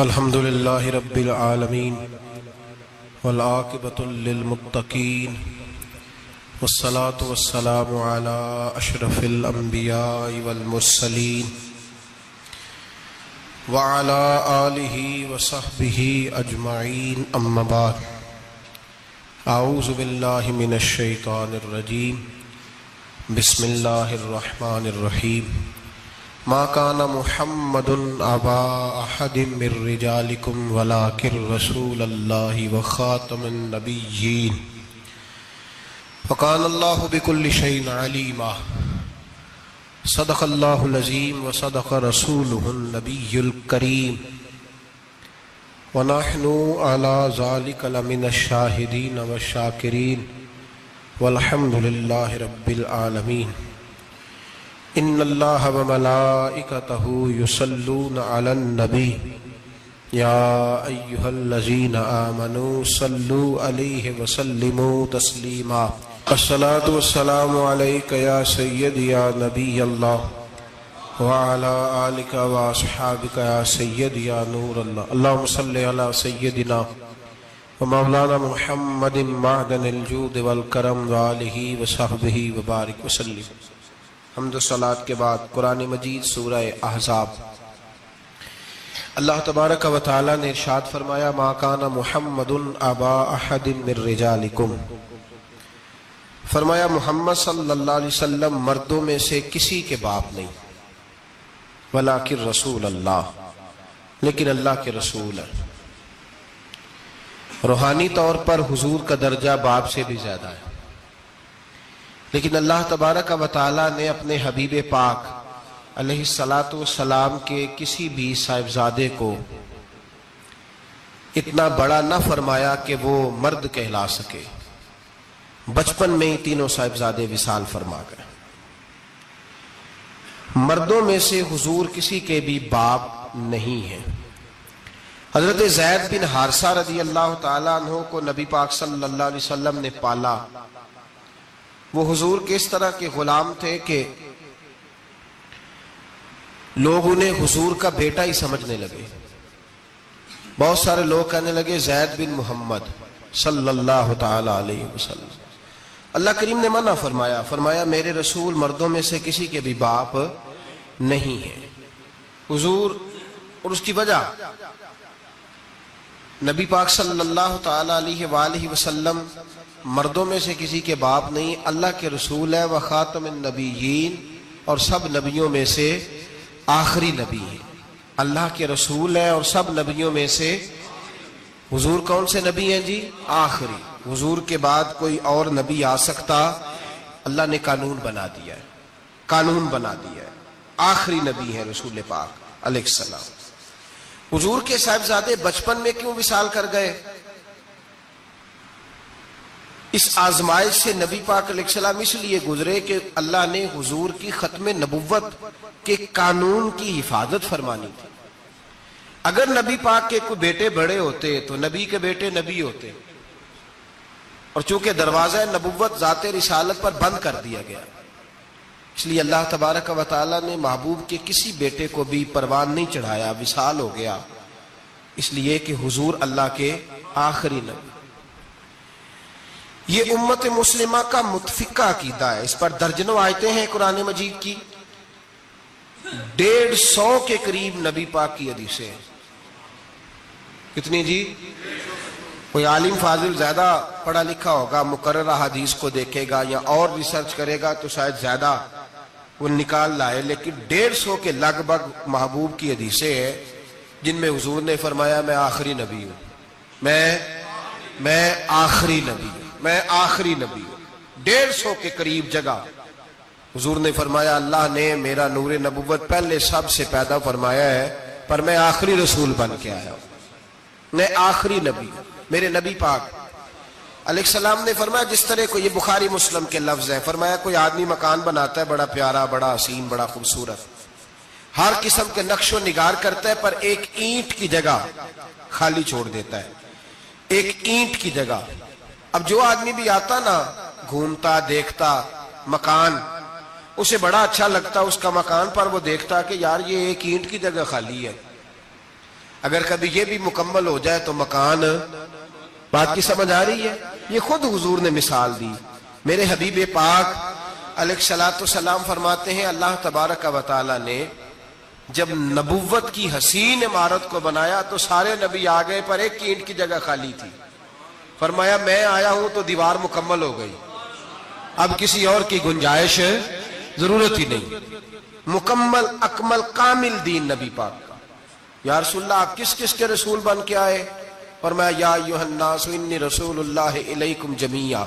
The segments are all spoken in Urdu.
الحمد للہ رب العالمین والعاقبۃ للمتقین والصلاة والسلام علی اشرف الانبیاء والمرسلین وعلی آلہ وصحبہ اجمعین اما بعد اعوذ باللہ من الشیطان الرجیم بسم اللہ الرحمن الرحیم ما كان محمد ابا احد من رجالكم ولكن رسول الله وخاتم النبيين وكان الله بكل شيء عليما صدق الله العظيم وصدق رسوله النبي الكريم ونحن على ذلك لمن الشاهدين والشاكرين والحمد لله رب العالمين ان اللہ وملائکتہ یصلون علی النبی یا ایہا الذین آمنوا صلوا علیہ وسلموا تسلیما الصلاة والسلام علیک یا سیدی یا نبی اللہ وعلی آلک واصحابک یا سیدی یا نور اللہ اللہم صلی علی سیدنا ومولانا محمد معدن الجود والکرم وآلہ وصحبہ وبارک وسلم۔ حمد و صلاۃ کے بعد قرآن مجید سورہ احزاب۔ اللہ تبارک و تعالی نے ارشاد فرمایا ما کان محمد ابا احد من رجالکم، فرمایا محمد صلی اللہ علیہ وسلم مردوں میں سے کسی کے باپ نہیں، ولیکن رسول اللہ، لیکن اللہ کے رسول ہے۔ روحانی طور پر حضور کا درجہ باپ سے بھی زیادہ ہے، لیکن اللہ تبارک و تعالی نے اپنے حبیب پاک علیہ السلام کے کسی بھی صاحبزادے کو اتنا بڑا نہ فرمایا کہ وہ مرد کہلا سکے۔ بچپن میں ہی تینوں صاحبزادے وصال فرما گئے۔ مردوں میں سے حضور کسی کے بھی باپ نہیں ہیں۔ حضرت زید بن حارثہ رضی اللہ تعالیٰ عنہ کو نبی پاک صلی اللہ علیہ وسلم نے پالا۔ وہ حضور کے اس طرح کے غلام تھے کہ لوگ انہیں حضور کا بیٹا ہی سمجھنے لگے۔ بہت سارے لوگ کہنے لگے زید بن محمد صلی اللہ تعالی علیہ وسلم۔ اللہ کریم نے منع فرمایا، فرمایا میرے رسول مردوں میں سے کسی کے بھی باپ نہیں ہیں۔ حضور اور اس کی وجہ نبی پاک صلی اللہ تعالی علیہ وآلہ وسلم مردوں میں سے کسی کے باپ نہیں، اللہ کے رسول ہے، وخاتم النبیین، اور سب نبیوں میں سے آخری نبی ہے۔ اللہ کے رسول ہے اور سب نبیوں میں سے حضور کون سے نبی ہیں جی؟ آخری۔ حضور کے بعد کوئی اور نبی آ سکتا؟ اللہ نے قانون بنا دیا ہے، قانون بنا دیا ہے، آخری نبی ہے رسول پاک علیہ السلام۔ حضور کے صاحبزادے بچپن میں کیوں وصال کر گئے؟ اس آزمائش سے نبی پاک علیہ السلام اس لیے گزرے کہ اللہ نے حضور کی ختم نبوت کے قانون کی حفاظت فرمانی تھی۔ اگر نبی پاک کے کوئی بیٹے بڑے ہوتے تو نبی کے بیٹے نبی ہوتے، اور چونکہ دروازہ نبوت ذات رسالت پر بند کر دیا گیا، اس لیے اللہ تبارک و تعالی نے محبوب کے کسی بیٹے کو بھی پروان نہیں چڑھایا، وصال ہو گیا، اس لیے کہ حضور اللہ کے آخری نبی۔ یہ امت مسلمہ کا متفقہ عقیدہ ہے، اس پر درجنوں آیتیں ہیں قرآن مجید کی، 150 کے قریب نبی پاک کی حدیثیں ہیں۔ کتنی جی؟ کوئی عالم فاضل زیادہ پڑھا لکھا ہوگا، مقررہ حدیث کو دیکھے گا یا اور ریسرچ کرے گا تو شاید زیادہ وہ نکال لائے، لیکن 150 کے لگ بھگ محبوب کی حدیثیں ہیں جن میں حضور نے فرمایا میں آخری نبی ہوں، میں آخری نبی ہوں، میں آخری نبی ہوں۔ 150 کے قریب جگہ حضور نے فرمایا اللہ نے میرا نور نبوت پہلے سب سے پیدا فرمایا ہے، پر میں آخری رسول بن کے آیا ہوں، میں آخری نبی ہوں۔ میرے نبی پاک علیہ السلام نے فرمایا، جس طرح کو یہ بخاری مسلم کے لفظ ہیں، فرمایا کوئی آدمی مکان بناتا ہے بڑا پیارا، بڑا حسین، بڑا خوبصورت، ہر قسم کے نقش و نگار کرتا ہے، پر ایک اینٹ کی جگہ خالی چھوڑ دیتا ہے، ایک اینٹ کی جگہ۔ اب جو آدمی بھی آتا نا، گھومتا دیکھتا مکان، اسے بڑا اچھا لگتا اس کا مکان، پر وہ دیکھتا کہ یار یہ ایک اینٹ کی جگہ خالی ہے، اگر کبھی یہ بھی مکمل ہو جائے تو مکان. بات کی سمجھ آ رہی ہے؟ یہ خود حضور نے مثال دی. میرے حبیب پاک علیہ الصلوۃ والسلام فرماتے ہیں اللہ تبارک و تعالی نے جب نبوت کی حسین عمارت کو بنایا تو سارے نبی آ گئے پر ایک اینٹ کی جگہ خالی تھی. فرمایا میں آیا ہوں تو دیوار مکمل ہو گئی, اب کسی اور کی گنجائش ضرورت ہی نہیں. مکمل اکمل کامل دین نبی پاک کا. یا رسول اللہ آپ کس کس کے رسول بن کے آئے؟ فرمایا یا ایھا الناس انی رسول اللہ الیکم جمیعا,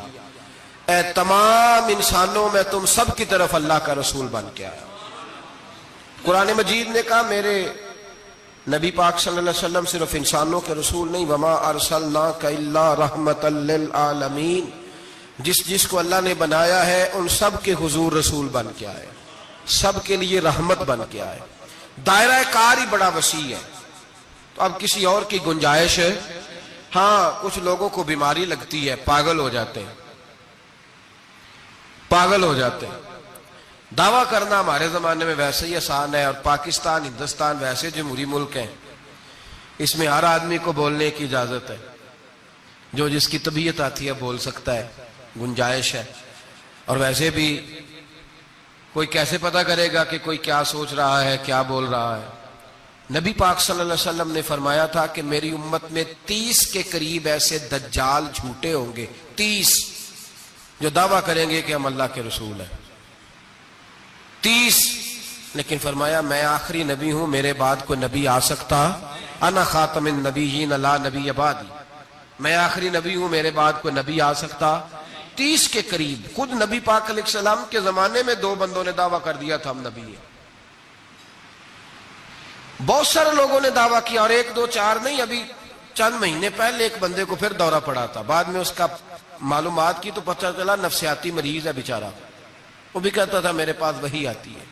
اے تمام انسانوں میں تم سب کی طرف اللہ کا رسول بن کے آیا. قرآن مجید نے کہا میرے نبی پاک صلی اللہ علیہ وسلم صرف انسانوں کے رسول نہیں, وما ارسلناک الا رحمۃ للعالمین, جس کو اللہ نے بنایا ہے ان سب کے حضور رسول بن کے آئے, سب کے لیے رحمت بن کے آئے. دائرہ کار ہی بڑا وسیع ہے. تو اب کسی اور کی گنجائش ہے؟ ہاں کچھ لوگوں کو بیماری لگتی ہے, پاگل ہو جاتے ہیں, پاگل ہو جاتے ہیں. دعویٰ کرنا ہمارے زمانے میں ویسے ہی آسان ہے, اور پاکستان ہندوستان ویسے جمہوری ملک ہیں, اس میں ہر آدمی کو بولنے کی اجازت ہے, جو جس کی طبیعت آتی ہے بول سکتا ہے, گنجائش ہے. اور ویسے بھی کوئی کیسے پتہ کرے گا کہ کوئی کیا سوچ رہا ہے, کیا بول رہا ہے. نبی پاک صلی اللہ علیہ وسلم نے فرمایا تھا کہ میری امت میں 30 کے قریب ایسے دجال جھوٹے ہوں گے, 30 جو دعویٰ کریں گے کہ ہم اللہ کے رسول ہیں, 30. لیکن فرمایا میں آخری نبی ہوں, میرے بعد کوئی نبی آ سکتا, انا خاتم النبیین لا نبی بعدی, میں آخری نبی ہوں, میرے بعد کوئی نبی آ سکتا. 30 کے قریب. خود نبی پاک علیہ السلام کے زمانے میں 2 بندوں نے دعویٰ کر دیا تھا ہم نبی ہیں. بہت سارے لوگوں نے دعویٰ کیا, اور 1 2 4 نہیں, ابھی چند مہینے پہلے ایک بندے کو پھر دورہ پڑا تھا, بعد میں اس کا معلومات کی تو پتہ چلا نفسیاتی مریض ہے بیچارہ, وہ بھی کہتا تھا میرے پاس وحی آتی ہے.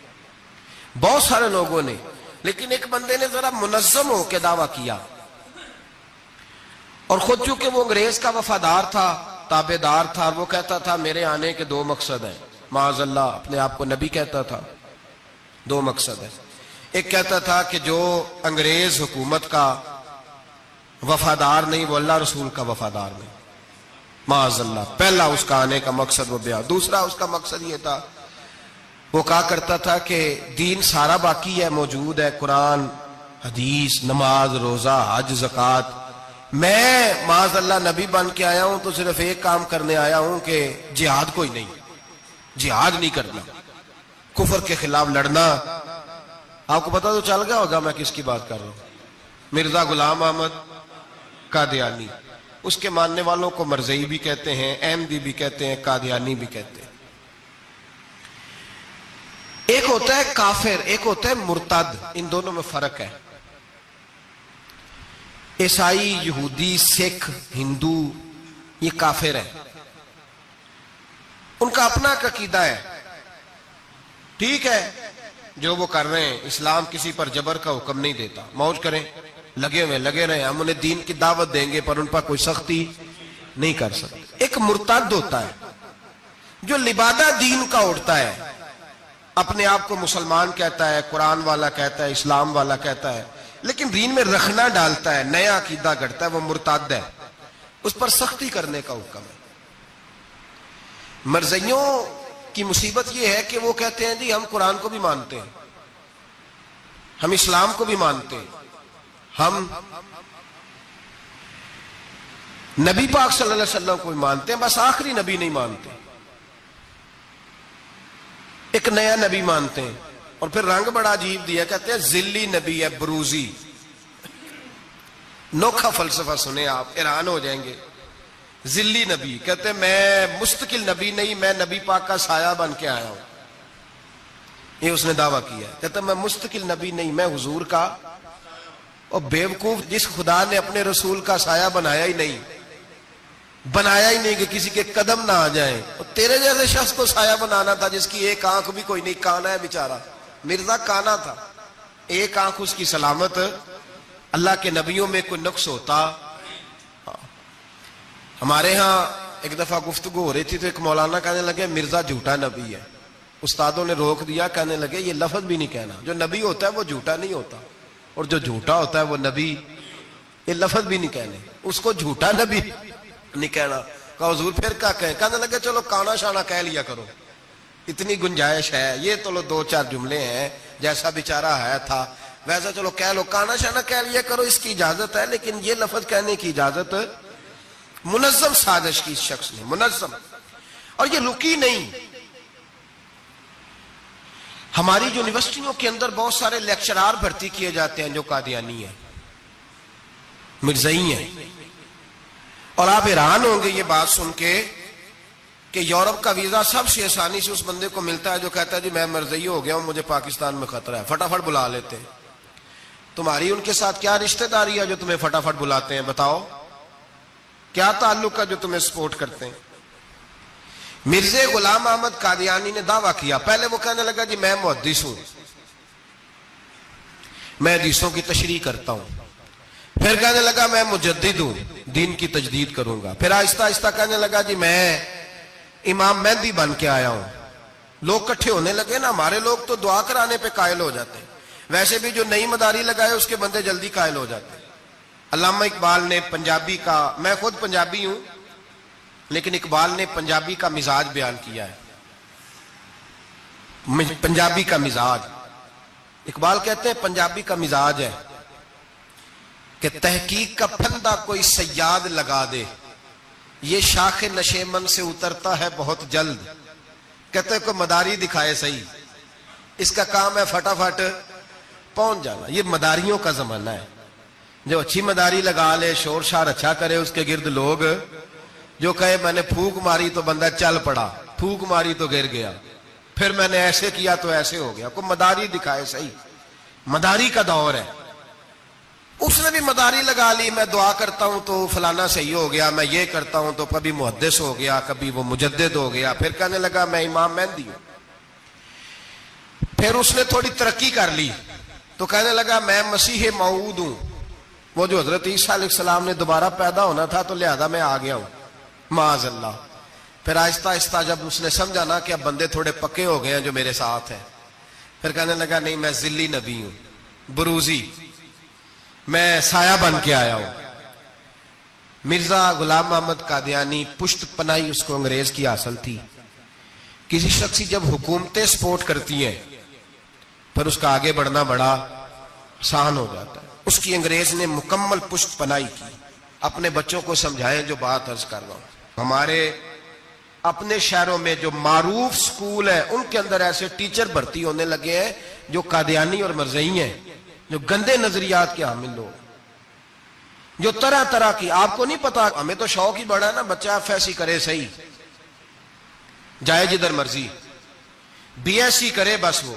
بہت سارے لوگوں نے, لیکن ایک بندے نے ذرا منظم ہو کے دعویٰ کیا, اور خود چونکہ وہ انگریز کا وفادار تھا, تابع دار تھا, اور وہ کہتا تھا میرے آنے کے 2 مقصد ہیں, معاذ اللہ اپنے آپ کو نبی کہتا تھا. 2 مقصد ہیں. ایک کہتا تھا کہ جو انگریز حکومت کا وفادار نہیں وہ اللہ رسول کا وفادار نہیں, معاذ اللہ. پہلا اس کا آنے کا مقصد وہ بیان. دوسرا اس کا مقصد یہ تھا, وہ کہا کرتا تھا کہ دین سارا باقی ہے, موجود ہے, قرآن حدیث نماز روزہ حج زکوٰۃ, میں معاذ اللہ نبی بن کے آیا ہوں تو صرف ایک کام کرنے آیا ہوں کہ جہاد کوئی نہیں, جہاد نہیں کرنا, کفر کے خلاف لڑنا. آپ کو پتا تو چل گیا ہوگا میں کس کی بات کر رہا ہوں, مرزا غلام احمد قادیانی. اس کے ماننے والوں کو مرزئی بھی کہتے ہیں, احمدی بھی کہتے ہیں, قادیانی بھی کہتے ہیں. ایک ہوتا ہے کافر, ایک ہوتا ہے مرتد, ان دونوں میں فرق ہے. عیسائی, یہودی, سکھ, ہندو یہ کافر ہیں, ان کا اپنا عقیدہ ہے, ٹھیک ہے, جو وہ کر رہے ہیں. اسلام کسی پر جبر کا حکم نہیں دیتا, موج کریں, لگے ہوئے لگے رہے, ہم انہیں دین کی دعوت دیں گے پر ان پر کوئی سختی نہیں کر سکتے. ایک مرتد ہوتا ہے جو لبادہ دین کا اڑتا ہے, اپنے آپ کو مسلمان کہتا ہے, قرآن والا کہتا ہے, اسلام والا کہتا ہے, لیکن دین میں رکھنا ڈالتا ہے, نیا عقیدہ گڑھتا ہے, وہ مرتد ہے, اس پر سختی کرنے کا حکم ہے. مرزائیوں کی مصیبت یہ ہے کہ وہ کہتے ہیں جی ہم قرآن کو بھی مانتے ہیں, ہم اسلام کو بھی مانتے ہیں, ہم نبی پاک صلی اللہ علیہ وسلم کو بھی مانتے ہیں, بس آخری نبی نہیں مانتے, ایک نیا نبی مانتے ہیں. اور پھر رنگ بڑا عجیب دیا, کہتے ہیں ذلی نبی ہے, بروزی. نوکھا فلسفہ سنے آپ حیران ہو جائیں گے. ذلی نبی کہتے ہیں میں مستقل نبی نہیں, میں نبی پاک کا سایہ بن کے آیا ہوں. یہ اس نے دعویٰ کیا, کہتا ہے میں مستقل نبی نہیں, میں حضور کا. اور بیوقوف, جس خدا نے اپنے رسول کا سایہ بنایا ہی نہیں کہ کسی کے قدم نہ آ جائیں, اور تیرے جیسے شخص کو سایہ بنانا تھا جس کی ایک آنکھ بھی کوئی نہیں, کانا ہے بیچارہ, مرزا کانا تھا, ایک آنکھ اس کی سلامت. اللہ کے نبیوں میں کوئی نقص ہوتا. ہمارے ہاں ایک دفعہ گفتگو ہو رہی تھی تو ایک مولانا کہنے لگے مرزا جھوٹا نبی ہے. استادوں نے روک دیا, کہنے لگے یہ لفظ بھی نہیں کہنا, جو نبی ہوتا ہے وہ جھوٹا نہیں ہوتا, اور جو جھوٹا ہوتا ہے وہ نبی یہ لفظ بھی نہیں کہنے، اس کو جھوٹا نبی نہیں کہنا. کہا حضور پھر کیا کہیں؟ کہنے لگے چلو کانا شانا کہہ لیا کرو، اتنی گنجائش ہے، یہ تو لو 2-4 جملے ہیں، جیسا بیچارہ ہے تھا ویسا چلو کہہ لو، کانا شانا کہہ لیا کرو، اس کی اجازت ہے، لیکن یہ لفظ کہنے کی اجازت منظم سازش کی اس شخص نے، منظم. اور یہ رکی نہیں. ہماری یونیورسٹیوں کے اندر بہت سارے لیکچرار بھرتی کیے جاتے ہیں جو قادیانی ہیں، مرزائی ہیں، اور آپ حیران ہوں گے یہ بات سن کے کہ یورپ کا ویزا سب سے آسانی سے اس بندے کو ملتا ہے جو کہتا ہے جی میں مرزائی ہو گیا ہوں، مجھے پاکستان میں خطرہ ہے، فٹافٹ بلا لیتے ہیں. تمہاری ان کے ساتھ کیا رشتہ داری ہے جو تمہیں فٹافٹ بلاتے ہیں؟ بتاؤ کیا تعلق ہے جو تمہیں سپورٹ کرتے ہیں؟ مرزا غلام احمد قادیانی نے دعویٰ کیا، پہلے وہ کہنے لگا جی میں محدث ہوں، میں حدیثوں کی تشریح کرتا ہوں. پھر کہنے لگا میں مجدد ہوں، دین کی تجدید کروں گا. پھر آہستہ آہستہ کہنے لگا جی میں امام مہدی بن کے آیا ہوں. لوگ کٹھے ہونے لگے نا، ہمارے لوگ تو دعا کرانے پہ قائل ہو جاتے ہیں، ویسے بھی جو نئی مداری لگائے اس کے بندے جلدی قائل ہو جاتے ہیں. علامہ اقبال نے پنجابی کا، میں خود پنجابی ہوں لیکن اقبال نے پنجابی کا مزاج بیان کیا ہے. پنجابی کا مزاج، اقبال کہتے ہیں پنجابی کا مزاج ہے کہ تحقیق کا پھندا کوئی سیاد لگا دے، یہ شاخ نشیمن سے اترتا ہے بہت جلد. کہتے ہیں کوئی مداری دکھائے صحیح، اس کا کام ہے فٹافٹ پہنچ جانا. یہ مداریوں کا زمانہ ہے، جو اچھی مداری لگا لے، شور شار اچھا کرے، اس کے گرد لوگ، جو کہے میں نے پھونک ماری تو بندہ چل پڑا، پھونک ماری تو گر گیا، پھر میں نے ایسے کیا تو ایسے ہو گیا. کوئی مداری دکھائے صحیح، مداری کا دور ہے. اس نے بھی مداری لگا لی، میں دعا کرتا ہوں تو فلانا صحیح ہو گیا، میں یہ کرتا ہوں تو کبھی محدث ہو گیا، کبھی وہ مجدد ہو گیا. پھر کہنے لگا میں امام مہدی ہوں. پھر اس نے تھوڑی ترقی کر لی تو کہنے لگا میں مسیح موعود ہوں، وہ جو حضرت عیسیٰ علیہ السلام نے دوبارہ پیدا ہونا تھا تو لہذا میں آ گیا ہوں، معاذ اللہ. پھر آہستہ آہستہ جب اس نے سمجھا نا کہ اب بندے تھوڑے پکے ہو گئے ہیں جو میرے ساتھ ہیں، پھر کہنے لگا نہیں میں ذلی نبی ہوں، بروزی، میں سایہ بن کے آیا ہوں. مرزا غلام احمد قادیانی پشت پناہی اس کو انگریز کی حاصل تھی. کسی شخصی جب حکومتیں سپورٹ کرتی ہیں پھر اس کا آگے بڑھنا بڑا آسان ہو جاتا ہے. اس کی انگریز نے مکمل پشت پناہی کی. اپنے بچوں کو سمجھائیں جو بات عرض کر رہا ہوں. ہمارے اپنے شہروں میں جو معروف سکول ہیں ان کے اندر ایسے ٹیچر بھرتی ہونے لگے ہیں جو قادیانی اور مرزائی ہیں، جو گندے نظریات کے حامل لوگ، جو طرح طرح کی، آپ کو نہیں پتا، ہمیں تو شوق ہی بڑا ہے نا بچہ ایف ایس سی کرے صحیح، جائے جدھر مرضی، بی ایس سی کرے بس وہ،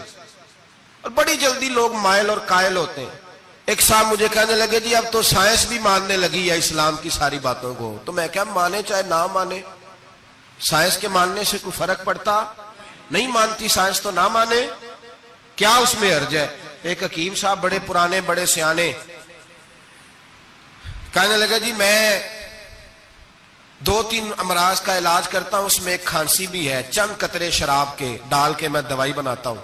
اور بڑی جلدی لوگ مائل اور قائل ہوتے ہیں. ایک صاحب مجھے کہنے لگے جی اب تو سائنس بھی ماننے لگی ہے اسلام کی ساری باتوں کو. تو میں کیا مانے چاہے نہ مانے، سائنس کے ماننے سے کوئی فرق پڑتا؟ نہیں مانتی سائنس تو نہ مانے، کیا اس میں حرج ہے؟ ایک حکیم صاحب بڑے پرانے بڑے سیانے کہنے لگا جی میں 2-3 امراض کا علاج کرتا ہوں، اس میں ایک کھانسی بھی ہے، چند قطرے شراب کے ڈال کے میں دوائی بناتا ہوں،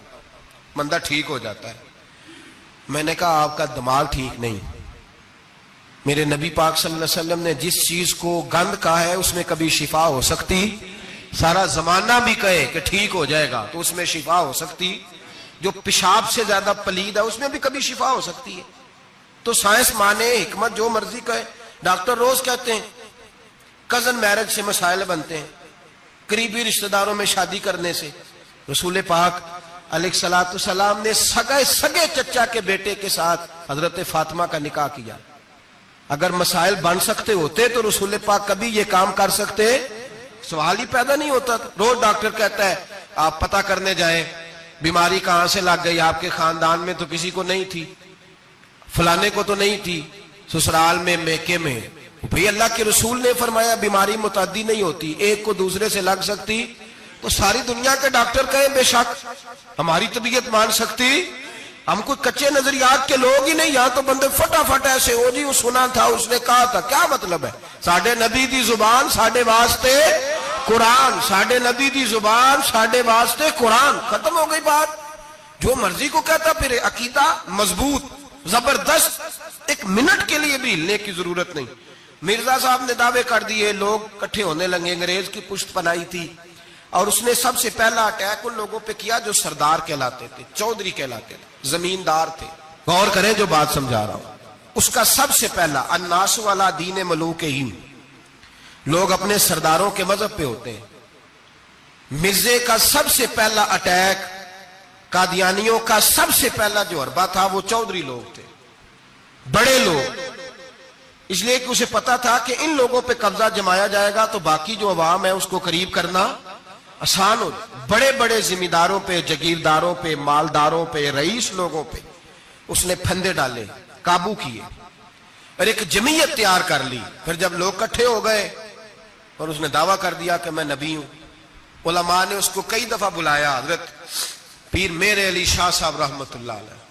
بندہ ٹھیک ہو جاتا ہے. میں نے کہا آپ کا دماغ ٹھیک نہیں. میرے نبی پاک صلی اللہ علیہ وسلم نے جس چیز کو گند کہا ہے اس میں کبھی شفا ہو سکتی، سارا زمانہ بھی کہے کہ ٹھیک ہو جائے گا تو اس میں شفا ہو سکتی. جو پیشاب سے زیادہ پلید ہے اس میں بھی کبھی شفا ہو سکتی ہے. تو سائنس مانے، حکمت جو مرضی کہے. ڈاکٹر روز کہتے ہیں کزن میرج سے مسائل بنتے ہیں، قریبی رشتہ داروں میں شادی کرنے سے. رسول پاک علیہ الصلوۃ والسلام نے سگے چچا کے بیٹے کے ساتھ حضرت فاطمہ کا نکاح کیا. اگر مسائل بن سکتے ہوتے تو رسول پاک کبھی یہ کام کر سکتے؟ سوال ہی پیدا نہیں ہوتا. روز ڈاکٹر کہتا ہے آپ پتہ کرنے جائیں بیماری کہاں سے لگ گئی، آپ کے خاندان میں تو کسی کو نہیں تھی، فلانے کو تو نہیں تھی، سسرال میں میکے میں. بھئی اللہ کے رسول نے فرمایا بیماری متعدی نہیں ہوتی، ایک کو دوسرے سے لگ سکتی. تو ساری دنیا کے ڈاکٹر کہیں بے شک ہماری طبیعت مان سکتی، ہم کوئی کچے نظریات کے لوگ ہی نہیں. یہاں تو بندے فٹافٹ ایسے ہو جی وہ سنا تھا اس نے کہا تھا. کیا مطلب ہے؟ ساڈے نبی دی زبان ساڈے واسطے قرآن، ساڈے نبی دی زبان ساڈے واسطے قرآن، ختم ہو گئی بات. جو مرضی کو کہتا، پھر عقیدہ مضبوط، زبردست، ایک منٹ کے لیے بھی ہلنے کی ضرورت نہیں. مرزا صاحب نے دعوے کر دیے، لوگ کٹھے ہونے لگے، انگریز کی پشت پنائی تھی، اور اس نے سب سے پہلا اٹیک ان لوگوں پہ کیا جو سردار کہلاتے تھے، چودھری کہلاتے تھے، زمیندار تھے. غور کریں جو بات سمجھا رہا ہوں. اس کا سب سے پہلا الناس والا دین ملوکہم، لوگ اپنے سرداروں کے مذہب پہ ہوتے ہیں. مرزے کا سب سے پہلا اٹیک، قادیانیوں کا سب سے پہلا جو حربہ تھا وہ چودھری لوگ تھے، بڑے لوگ. اس لیے کہ اسے پتا تھا کہ ان لوگوں پہ قبضہ جمایا جائے گا تو باقی جو عوام ہے اس کو قریب کرنا آسان ہو. بڑے بڑے ذمہ پہ، جگیرداروں پہ، مالداروں پہ، رئیس لوگوں پہ اس نے پھندے ڈالے، قابو کیے، اور ایک جمعیت تیار کر لی. پھر جب لوگ کٹھے ہو گئے اور اس نے دعویٰ کر دیا کہ میں نبی ہوں، علماء نے اس کو کئی دفعہ بلایا. حضرت پیر میر علی شاہ صاحب رحمت اللہ علیہ،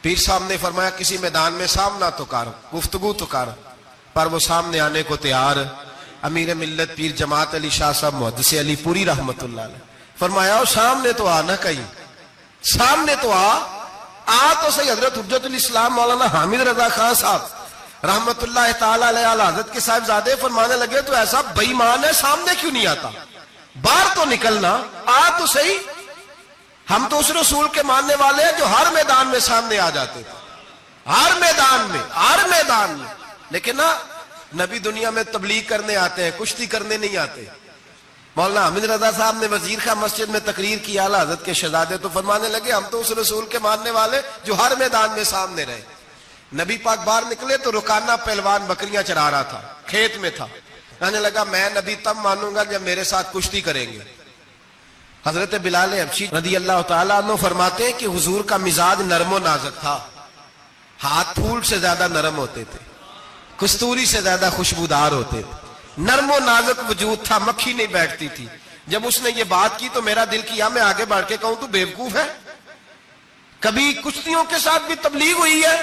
پیر صاحب نے فرمایا کسی میدان میں سامنا تو کر، گفتگو تو کر، پر وہ سامنے آنے کو تیار. امیر ملت پیر جماعت علی شاہ صاحب محدث علی پوری رحمت اللہ علیہ فرمایا سامنے تو آ، نہ کہیں سامنے تو آ تو صحیح. حضرت حجت الاسلام مولانا حامد رضا خان صاحب رحمت اللہ تعالی علیہ حضرت کے صاحبزادے فرمانے لگے تو ایسا بے ایمان ہے، سامنے کیوں نہیں آتا، باہر تو نکلنا، آ تو صحیح. ہم تو اس رسول کے ماننے والے ہیں جو ہر میدان میں سامنے آ جاتے تھے، ہر میدان میں. لیکن نا نبی دنیا میں تبلیغ کرنے آتے ہیں، کشتی کرنے نہیں آتے. مولانا حامد رضا صاحب نے وزیر خان مسجد میں تقریر کی، اعلیٰ حضرت کے شہزادے تو فرمانے لگے ہم تو اس رسول کے ماننے والے جو ہر میدان میں سامنے رہے. نبی پاک باہر نکلے تو رکانہ پہلوان بکریاں چرا رہا تھا، کھیت میں تھا، کہنے لگا میں نبی تب مانوں گا جب میرے ساتھ کشتی کریں گے. حضرت بلال حبشی رضی اللہ تعالیٰ عنہ فرماتے ہیں کہ حضور کا مزاج نرم و نازک تھا، ہاتھ پھول سے زیادہ نرم ہوتے تھے، کستوری سے زیادہ خوشبودار ہوتے تھے، نرم و نازک وجود تھا، مکھی نہیں بیٹھتی تھی. جب اس نے یہ بات کی تو میرا دل کیا میں آگے بڑھ کے کہوں تو بیوقوف ہے، کبھی کشتیوں کے ساتھ بھی تبلیغ ہوئی ہے،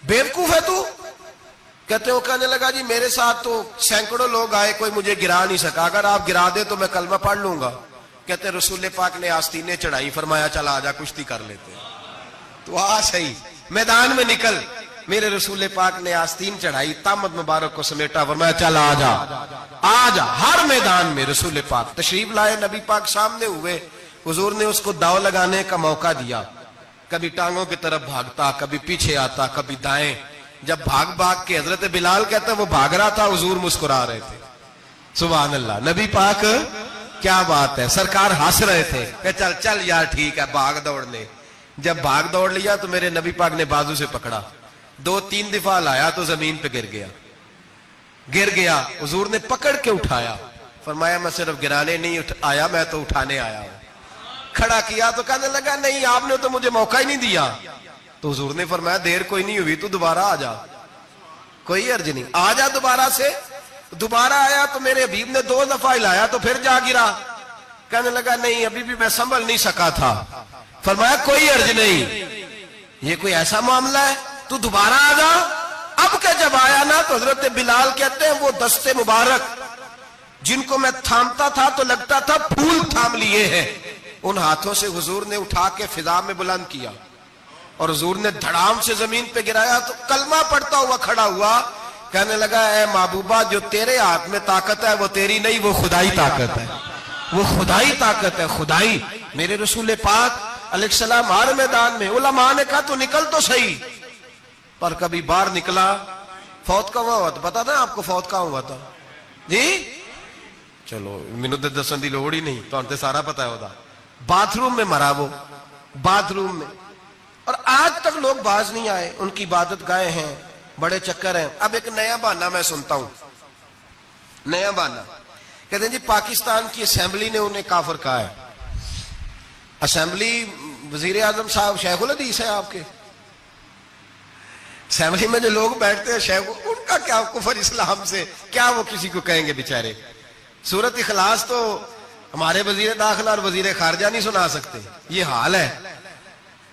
بیوقوف ہے تو. کہتے ہو، کہنے لگا جی میرے ساتھ تو سینکڑوں لوگ آئے، کوئی مجھے گرا نہیں سکا، اگر آپ گرا دے تو میں کلمہ پڑھ لوں گا. کہتے رسول پاک نے آستینیں چڑھائی، فرمایا چل آجا کشتی کر لیتے. تو صحیح میدان میں نکل، میرے رسول پاک نے آستین چڑھائی، تامت مبارک کو سمیٹا، فرمایا چل آجا. ہر میدان میں رسول پاک تشریف لائے، نبی پاک سامنے ہوئے، حضور نے اس کو داؤ لگانے کا موقع دیا. کبھی ٹانگوں کی طرف بھاگتا، کبھی پیچھے آتا، کبھی دائیں. جب بھاگ کے حضرت بلال کہتا وہ بھاگ رہا تھا، حضور مسکرا رہے تھے. سبحان اللہ. نبی پاک کیا بات ہے، سرکار ہنس رہے تھے کہ چل چل یار ٹھیک ہے، بھاگ دوڑ لے. جب بھاگ دوڑ لیا تو میرے نبی پاک نے بازو سے پکڑا، 2-3 دفعہ لایا تو زمین پہ گر گیا. حضور نے پکڑ کے اٹھایا، فرمایا میں صرف گرانے نہیں آیا، میں تو اٹھانے آیا ہوں. کھڑا کیا تو کہنے لگا نہیں آپ نے تو مجھے موقع ہی نہیں دیا. تو حضور نے فرمایا دیر کوئی نہیں ہوئی، تو دوبارہ آ جا، کوئی عرض نہیں، آ جا دوبارہ سے. دوبارہ آیا تو میرے حبیب نے 2 دفعہ ہلایا تو پھر جا گرا. کہنے لگا نہیں ابھی بھی میں سنبھل نہیں سکا تھا. فرمایا کوئی عرض نہیں، یہ کوئی ایسا معاملہ ہے، تو دوبارہ آ جا. اب کہ جب آیا نا تو حضرت بلال کہتے ہیں وہ دستے مبارک جن کو میں تھامتا تھا تو لگتا تھا پھول تھام لیے ہیں، ان ہاتھوں سے حضور نے اٹھا کے فضا میں بلند کیا اور حضور نے دھڑام سے زمین پہ گرایا. تو کلمہ پڑھتا ہوا کھڑا ہوا، کہنے لگا اے محبوبہ جو تیرے ہاتھ میں طاقت ہے وہ تیری نہیں، وہ خدائی طاقت ہے، وہ خدائی طاقت ہے، خدائی. میرے رسول پاک علیہ السلام ہر میدان میں، علماء نے کہا تو نکل تو صحیح، پر کبھی باہر نکلا فوت کا ہوا تھا. پتا تھا آپ کو فوت کا ہوا تھا جی؟ چلو مینوں تے دسن دی لوڑ ہی نہیں، تہاں تے سارا پتا ہوتا. باتھ روم میں مرا، وہ باتھ روم میں. اور آج تک لوگ باز نہیں آئے، ان کی عبادت گاہیں ہیں، بڑے چکر ہیں. اب ایک نیا بہانہ میں سنتا ہوں، نیا بہانہ کہتے ہیں جی پاکستان کی اسمبلی نے انہیں کافر کہا ہے. اسمبلی وزیر اعظم صاحب شیخ الحدیث ہے آپ کے، اسمبلی میں جو لوگ بیٹھتے ہیں شیخ، ان کا کیا کفر اسلام سے، کیا وہ کسی کو کہیں گے بیچارے. سورت اخلاص تو ہمارے وزیر داخلہ اور وزیر خارجہ نہیں سنا سکتے، یہ حال ہے.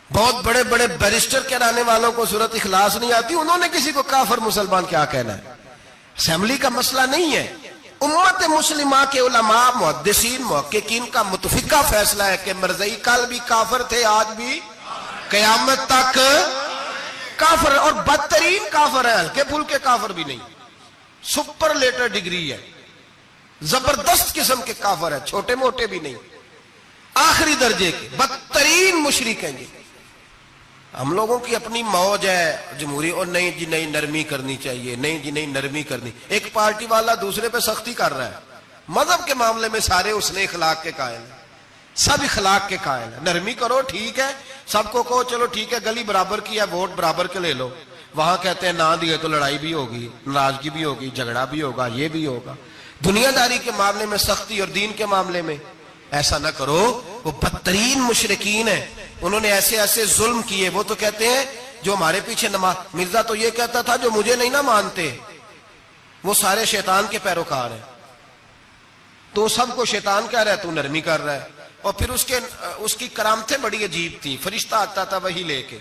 بہت بڑے بڑے بیرسٹر کہلانے والوں کو سورت اخلاص نہیں آتی، انہوں نے کسی کو کافر مسلمان کیا کہنا ہے. اسمبلی کا مسئلہ نہیں ہے، امت مسلمہ کے علماء محدثین محققین کا متفقہ فیصلہ ہے کہ مرزائی کل بھی کافر تھے، آج بھی قیامت تک کافر اور بدترین کافر ہے، ہلکے پھلکے کافر بھی نہیں، سپرلیٹر ڈگری ہے، زبردست قسم کے کافر ہے، چھوٹے موٹے بھی نہیں، آخری درجے کے بدترین مشرک ہیں۔ ہم لوگوں کی اپنی موج ہے جمہوری، اور نہیں جی نہیں نرمی کرنی چاہیے، نہیں جی نہیں نرمی کرنی۔ ایک پارٹی والا دوسرے پہ سختی کر رہا ہے، مذہب کے معاملے میں سارے اس نے اخلاق کے قائل ہیں، سب اخلاق کے قائل ہیں۔ نرمی کرو ٹھیک ہے، سب کو کہو چلو ٹھیک ہے گلی برابر کی ہے، ووٹ برابر کے لے لو، وہاں کہتے ہیں نہ دیے تو لڑائی بھی ہوگی، ناراضگی بھی ہوگی، جھگڑا بھی ہوگا، یہ بھی ہوگا۔ دنیا داری کے معاملے میں سختی اور دین کے معاملے میں ایسا نہ کرو۔ وہ بدترین مشرکین ہیں، انہوں نے ایسے ایسے ظلم کیے۔ وہ تو کہتے ہیں جو ہمارے پیچھے نماز، مرزا تو یہ کہتا تھا جو مجھے نہیں نہ مانتے وہ سارے شیطان کے پیروکار ہیں، تو سب کو شیطان کہہ رہا ہے، تو نرمی کر رہا ہے۔ اور پھر اس کی کرامتیں بڑی عجیب تھی، فرشتہ آتا تھا وہی لے کے،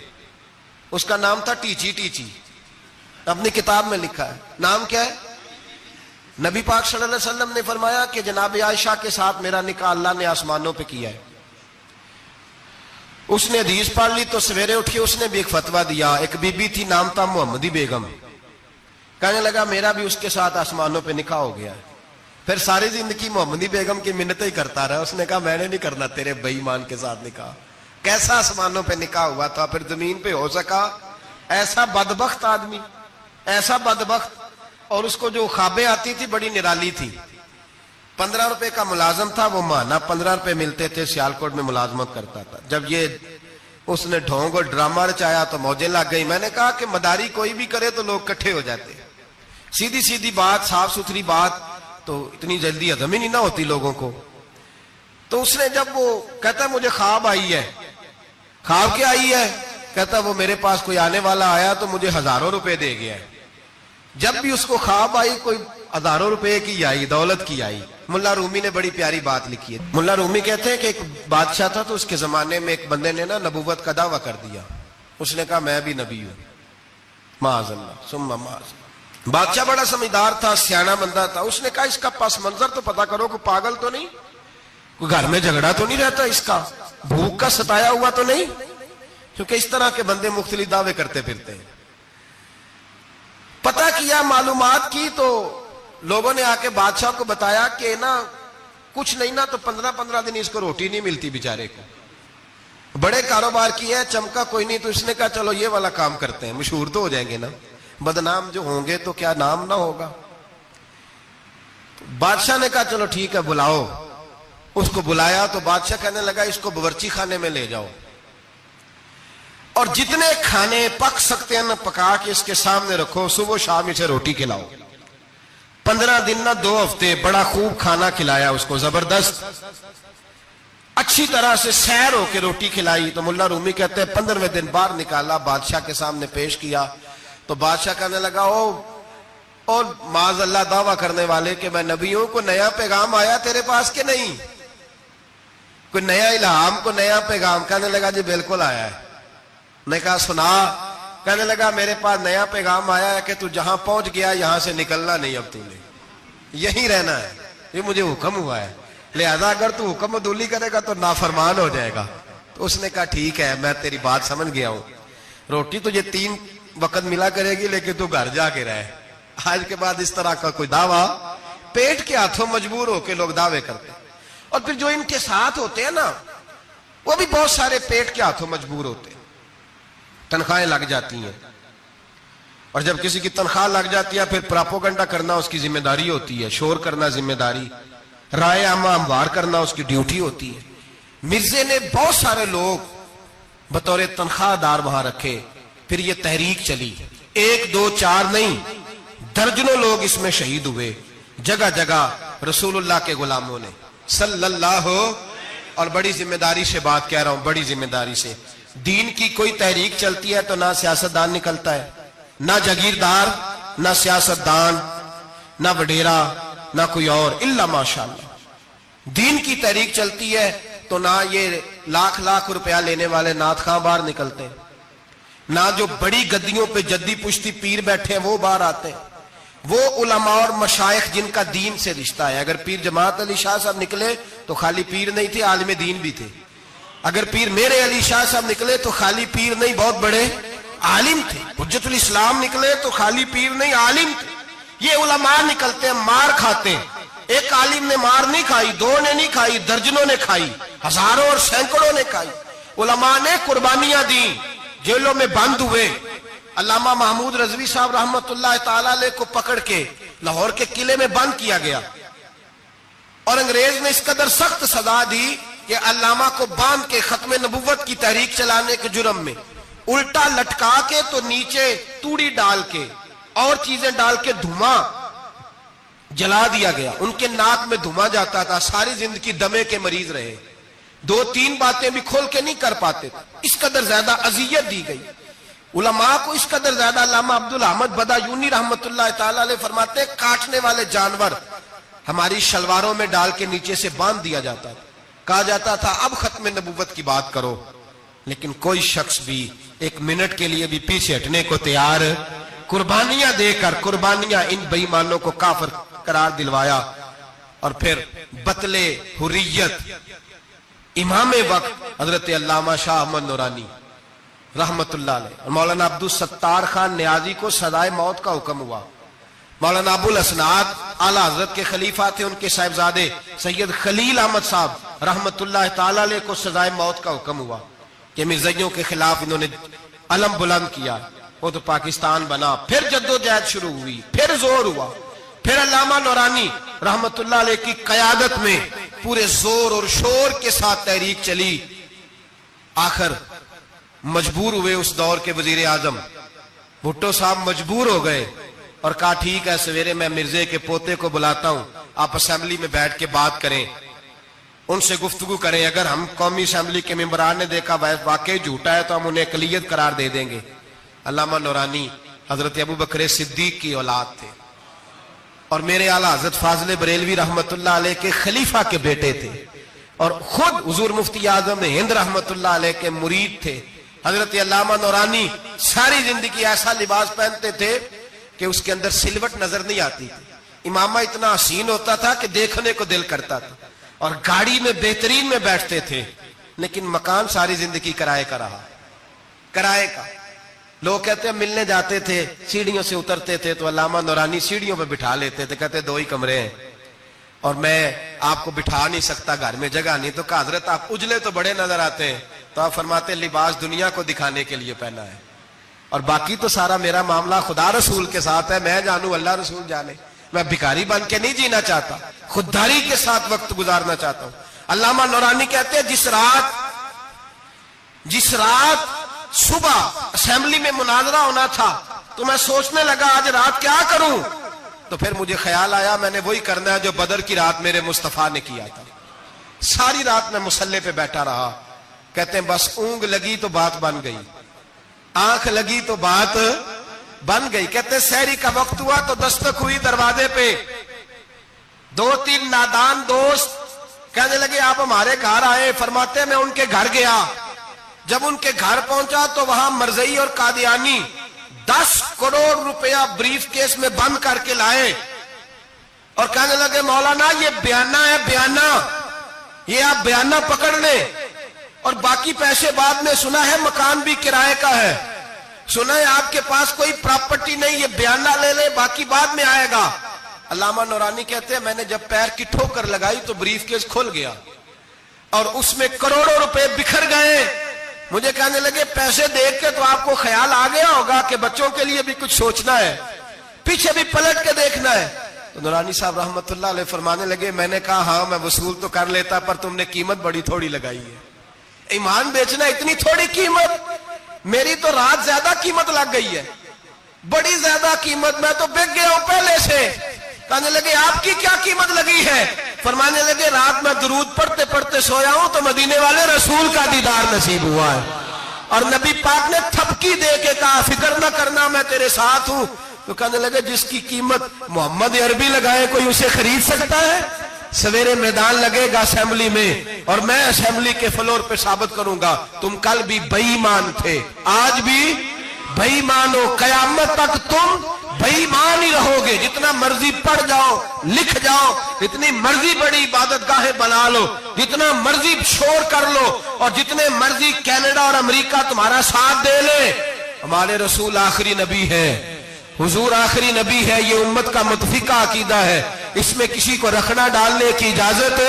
اس کا نام تھا ٹیچی ٹیچی، اپنی کتاب میں لکھا ہے۔ نام کیا ہے؟ نبی پاک صلی اللہ علیہ وسلم نے فرمایا کہ جناب عائشہ کے ساتھ میرا نکاح اللہ نے آسمانوں پہ کیا ہے۔ اس نے حدیث پڑھ لی تو سویرے اٹھ کے اس نے بھی ایک فتویٰ دیا۔ ایک بی بی تھی، نام تھا محمدی بیگم، کہنے لگا میرا بھی اس کے ساتھ آسمانوں پہ نکاح ہو گیا ہے۔ پھر ساری زندگی محمدی بیگم کی منتیں ہی کرتا رہا۔ اس نے کہا میں نے نہیں کرنا تیرے بے ایمان کے ساتھ نکاح۔ کیسا آسمانوں پہ نکاح ہوا تھا، پھر زمین پہ ہو سکا؟ ایسا بدبخت آدمی، ایسا بدبخت۔ اور اس کو جو خوابیں آتی تھی بڑی نرالی تھی۔ 15 روپے کا ملازم تھا، وہ ماہانہ 15 روپے ملتے تھے، سیالکوٹ میں ملازمت کرتا تھا۔ جب یہ اس نے ڈھونگ اور ڈرامہ رچایا تو موجیں لگ گئی۔ میں نے کہا کہ مداری کوئی بھی کرے تو لوگ کٹھے ہو جاتے، سیدھی سیدھی بات، صاف ستھری بات تو اتنی جلدی ہضم ہی نہیں نہ ہوتی لوگوں کو۔ تو اس نے جب وہ کہتا مجھے خواب آئی ہے۔ خواب کیا آئی ہے؟ کہتا وہ میرے پاس کوئی آنے والا آیا تو مجھے ہزاروں روپے دے گیا ہے۔ جب بھی اس کو خواب آئی کوئی ہزاروں روپے کی آئی، دولت کی آئی۔ ملا رومی نے بڑی پیاری بات لکھی ہے۔ ملا رومی کہتے ہیں کہ ایک بادشاہ تھا تو اس کے زمانے میں ایک بندے نے نا نبوت کا دعویٰ کر دیا۔ اس نے کہا میں بھی نبی ہوں، معاذ اللہ ثم معاذ اللہ۔ بادشاہ بڑا سمجھدار تھا، سیانا بندہ تھا۔ اس نے کہا اس کا پس منظر تو پتا کرو، کوئی پاگل تو نہیں، کوئی گھر میں جھگڑا تو نہیں رہتا، اس کا بھوک کا ستایا ہوا تو نہیں، کیونکہ اس طرح کے بندے مختلف دعوے کرتے پھرتے ہیں۔ پتہ کیا، معلومات کی، تو لوگوں نے آ کے بادشاہ کو بتایا کہ نا کچھ نہیں نا تو 15 دن اس کو روٹی نہیں ملتی بیچارے کو۔ بڑے کاروبار کی ہے، چمکا کوئی نہیں، تو اس نے کہا چلو یہ والا کام کرتے ہیں، مشہور تو ہو جائیں گے نا، بدنام جو ہوں گے تو کیا نام نہ ہوگا۔ بادشاہ نے کہا چلو ٹھیک ہے بلاؤ۔ اس کو بلایا تو بادشاہ کہنے لگا اس کو باورچی خانے میں لے جاؤ اور جتنے کھانے پک سکتے ہیں نا پکا کے اس کے سامنے رکھو، صبح شام اسے روٹی کھلاؤ۔ 15 دن نہ 2 ہفتے بڑا خوب کھانا کھلایا اس کو، زبردست اچھی طرح سے سیر ہو کے روٹی کھلائی۔ تو ملا رومی کہتے ہیں 15ویں دن باہر نکالا، بادشاہ کے سامنے پیش کیا تو بادشاہ کہنے لگا او معاذ اللہ دعویٰ کرنے والے کہ میں نبی ہوں، کوئی نیا پیغام آیا تیرے پاس کہ نہیں، کوئی نیا الہام، کوئی نیا پیغام؟ کہنے لگا جی بالکل آیا ہے۔ نے کہا سنا؟ کہنے لگا میرے پاس نیا پیغام آیا ہے کہ تو جہاں پہنچ گیا یہاں سے نکلنا نہیں، اب تو نے یہیں رہنا ہے، یہ مجھے حکم ہوا ہے، لہذا اگر تو حکم عدولی کرے گا تو نافرمان ہو جائے گا۔ تو اس نے کہا ٹھیک ہے میں تیری بات سمجھ گیا ہوں، روٹی تو یہ 3 وقت ملا کرے گی لیکن تو گھر جا کے رہے۔ آج کے بعد اس طرح کا کوئی دعویٰ، پیٹ کے ہاتھوں مجبور ہو کے لوگ دعوے کرتے ہیں۔ اور پھر جو ان کے ساتھ ہوتے ہیں نا وہ بھی بہت سارے پیٹ کے ہاتھوں مجبور ہوتے ہیں، تنخواہیں لگ جاتی ہیں، اور جب کسی کی تنخواہ لگ جاتی ہے پھر پراپوگنڈا کرنا اس کی ذمہ داری ہوتی ہے، شور کرنا ذمہ داری، رائے عامہ ہموار کرنا اس کی ڈیوٹی ہوتی ہے۔ مرزے نے بہت سارے لوگ بطور تنخواہ دار وہاں رکھے، پھر یہ تحریک چلی، 1 2 4 نہیں، درجنوں لوگ اس میں شہید ہوئے، جگہ جگہ رسول اللہ کے غلاموں نے صلی اللہ۔ اور بڑی ذمہ داری سے بات کہہ رہا ہوں، بڑی ذمہ داری سے، دین کی کوئی تحریک چلتی ہے تو نہ سیاستدان نکلتا ہے، نہ جاگیردار، نہ سیاستدان، نہ وڈیرا، نہ کوئی اور، الا ماشاءاللہ۔ دین کی تحریک چلتی ہے تو نہ یہ لاکھ روپیہ لینے والے نعت خواں باہر نکلتے ہیں، نہ جو بڑی گدیوں پہ جدی پشتی پیر بیٹھے ہیں وہ باہر آتے ہیں، وہ علماء اور مشائخ جن کا دین سے رشتہ ہے۔ اگر پیر جماعت علی شاہ صاحب نکلے تو خالی پیر نہیں تھے، عالم دین بھی تھے۔ اگر پیر میرے علی شاہ صاحب نکلے تو خالی پیر نہیں، بہت بڑے عالم تھے. حجت الاسلام نکلے تو خالی پیر نہیں، عالم تھے. یہ علماء نکلتے ہیں مار کھاتے ہیں. ایک عالم نے مار نہیں کھائی، دو نے نہیں کھائی، درجنوں نے کھائی، ہزاروں اور سینکڑوں نے کھائی. علماء نے قربانیاں دی، جیلوں میں بند ہوئے. علامہ محمود رضوی صاحب رحمت اللہ تعالی علیہ کو پکڑ کے لاہور کے قلعے میں بند کیا گیا، اور انگریز نے اس قدر سخت سزا دی کہ علامہ کو باندھ کے ختم نبوت کی تحریک چلانے کے جرم میں الٹا لٹکا کے تو نیچے توڑی ڈال کے اور چیزیں ڈال کے دھواں جلا دیا گیا. ان کے ناک میں دھواں جاتا تھا، ساری زندگی دمے کے مریض رہے، 2-3 باتیں بھی کھول کے نہیں کر پاتے تھے. اس قدر زیادہ اذیت دی گئی علماء کو، اس قدر زیادہ. علامہ عبدالاحمد بدایونی رحمت اللہ تعالی علیہ فرماتے ہیں کاٹنے والے جانور ہماری شلواروں میں ڈال کے نیچے سے باندھ دیا جاتا تھا. کہا جاتا تھا اب ختم نبوت کی بات کرو، لیکن کوئی شخص بھی ایک منٹ کے لیے بھی پیچھے ہٹنے کو تیار. قربانیاں دے کر قربانیاں ان بے ایمانوں کو کافر قرار دلوایا. اور پھر بطلے حریت امام وقت حضرت علامہ شاہ احمد نورانی رحمت اللہ علیہ اور مولانا عبدالستار خان نیازی کو سزائے موت کا حکم ہوا. مولانا ابو الاسناد اعلیٰ حضرت کے خلیفہ تھے، ان کے صاحبزادے سید خلیل احمد صاحب رحمت اللہ تعالی علیہ کو سزائے موت کا حکم ہوا کہ مرزائیوں کے خلاف انہوں نے علم بلند کیا. وہ تو پاکستان بنا. پھر جدوجہد شروع ہوئی، پھر زور ہوا. پھر علامہ نورانی رحمت اللہ علیہ کی قیادت میں پورے زور اور شور کے ساتھ تحریک چلی. آخر مجبور ہوئے اس دور کے وزیر اعظم بھٹو صاحب مجبور ہو گئے اور کہا ٹھیک ہے سویرے میں مرزے کے پوتے کو بلاتا ہوں، آپ اسمبلی میں بیٹھ کے بات کریں، ان سے گفتگو کریں. اگر ہم قومی اسمبلی کے ممبران نے دیکھا واقعی جھوٹا ہے تو ہم انہیں اقلیت قرار دے دیں گے. علامہ نورانی حضرت ابو بکر صدیق کی اولاد تھے اور میرے اعلیٰ حضرت فاضل بریلوی رحمت اللہ علیہ کے خلیفہ کے بیٹے تھے، اور خود حضور مفتی اعظم ہند رحمت اللہ علیہ کے مرید تھے. حضرت علامہ نورانی ساری زندگی ایسا لباس پہنتے تھے کہ اس کے اندر سلوٹ نظر نہیں آتی تھی. امامہ اتنا حسین ہوتا تھا کہ دیکھنے کو دل کرتا تھا، اور گاڑی میں بہترین میں بیٹھتے تھے. لیکن مکان ساری زندگی کرائے کا رہا، کرائے کا. لوگ کہتے ہیں ملنے جاتے تھے، سیڑھیوں سے اترتے تھے تو علامہ نورانی سیڑھیوں پہ بٹھا لیتے تھے، کہتے 2 ہی کمرے ہیں اور میں آپ کو بٹھا نہیں سکتا، گھر میں جگہ نہیں. تو کہا حضرت آپ اجلے تو بڑے نظر آتے ہیں. تو آپ فرماتے لباس دنیا کو دکھانے کے لیے پہنا ہے، اور باقی تو سارا میرا معاملہ خدا رسول کے ساتھ ہے. میں جانوں اللہ رسول جانے. میں بھکاری بن کے نہیں جینا چاہتا، خودداری کے ساتھ وقت گزارنا چاہتا ہوں. علامہ نورانی کہتے ہیں جس رات صبح اسمبلی میں مناظرہ ہونا تھا تو میں سوچنے لگا آج رات کیا کروں. تو پھر مجھے خیال آیا میں نے وہی کرنا ہے جو بدر کی رات میرے مصطفیٰ نے کیا تھا. ساری رات میں مصلے پہ بیٹھا رہا. کہتے ہیں بس اونگ لگی تو بات بن گئی، آنکھ لگی تو بات بن گئی. کہتے ہیں سحری کا وقت ہوا تو دستک ہوئی دروازے پہ. 2-3 نادان دوست کہنے لگے آپ ہمارے گھر آئے. فرماتے میں ان کے گھر گیا. جب ان کے گھر پہنچا تو وہاں مرزئی اور قادیانی 10 کروڑ روپیہ بریف کیس میں بند کر کے لائے اور کہنے لگے مولانا یہ بیانہ ہے، بیانہ، یہ آپ بیانہ پکڑ لیں اور باقی پیسے بعد میں. سنا ہے مکان بھی کرائے کا ہے، سنا ہے آپ کے پاس کوئی پراپرٹی نہیں، یہ بیانہ لے لے باقی بعد میں آئے گا. علامہ نورانی کہتے ہیں میں نے جب پیر کی ٹھوکر لگائی تو بریف کیس کھل گیا اور اس میں کروڑوں روپے بکھر گئے. مجھے کہنے لگے پیسے دیکھ کے تو آپ کو خیال آ گیا ہوگا کہ بچوں کے لیے بھی کچھ سوچنا ہے، پیچھے بھی پلٹ کے دیکھنا ہے. تو نورانی صاحب رحمت اللہ علیہ فرمانے لگے میں نے کہا ہاں میں وصول تو کر لیتا پر تم نے قیمت بڑی تھوڑی لگائی ہے. ایمان بیچنا اتنی تھوڑی قیمت؟ میری تو رات زیادہ قیمت لگ گئی ہے، بڑی زیادہ قیمت، میں تو بک گیا ہوں پہلے سے. کہنے لگے آپ کی کیا قیمت لگی ہے؟ فرمانے لگے رات میں درود پڑھتے پڑھتے سویا ہوں تو مدینے والے رسول کا دیدار نصیب ہوا ہے اور نبی پاک نے تھپکی دے کے کہا فکر نہ کرنا میں تیرے ساتھ ہوں. تو کہنے لگے جس کی قیمت محمد عربی لگائے کوئی اسے خرید سکتا ہے؟ سویرے میدان لگے گا اسمبلی میں اور میں اسمبلی کے فلور پہ ثابت کروں گا تم کل بھی بے ایمان تھے، آج بھی بے ایمان ہو، قیامت تک تم بے ایمان ہی رہو گے. جتنا مرضی پڑھ جاؤ، لکھ جاؤ، جتنی مرضی بڑی عبادت گاہیں بنا لو، جتنا مرضی شور کر لو اور جتنے مرضی کینیڈا اور امریکہ تمہارا ساتھ دے لے، ہمارے رسول آخری نبی ہے، حضور آخری نبی ہے، یہ امت کا متفقہ عقیدہ ہے، اس میں کسی کو رکھنا ڈالنے کی اجازت۔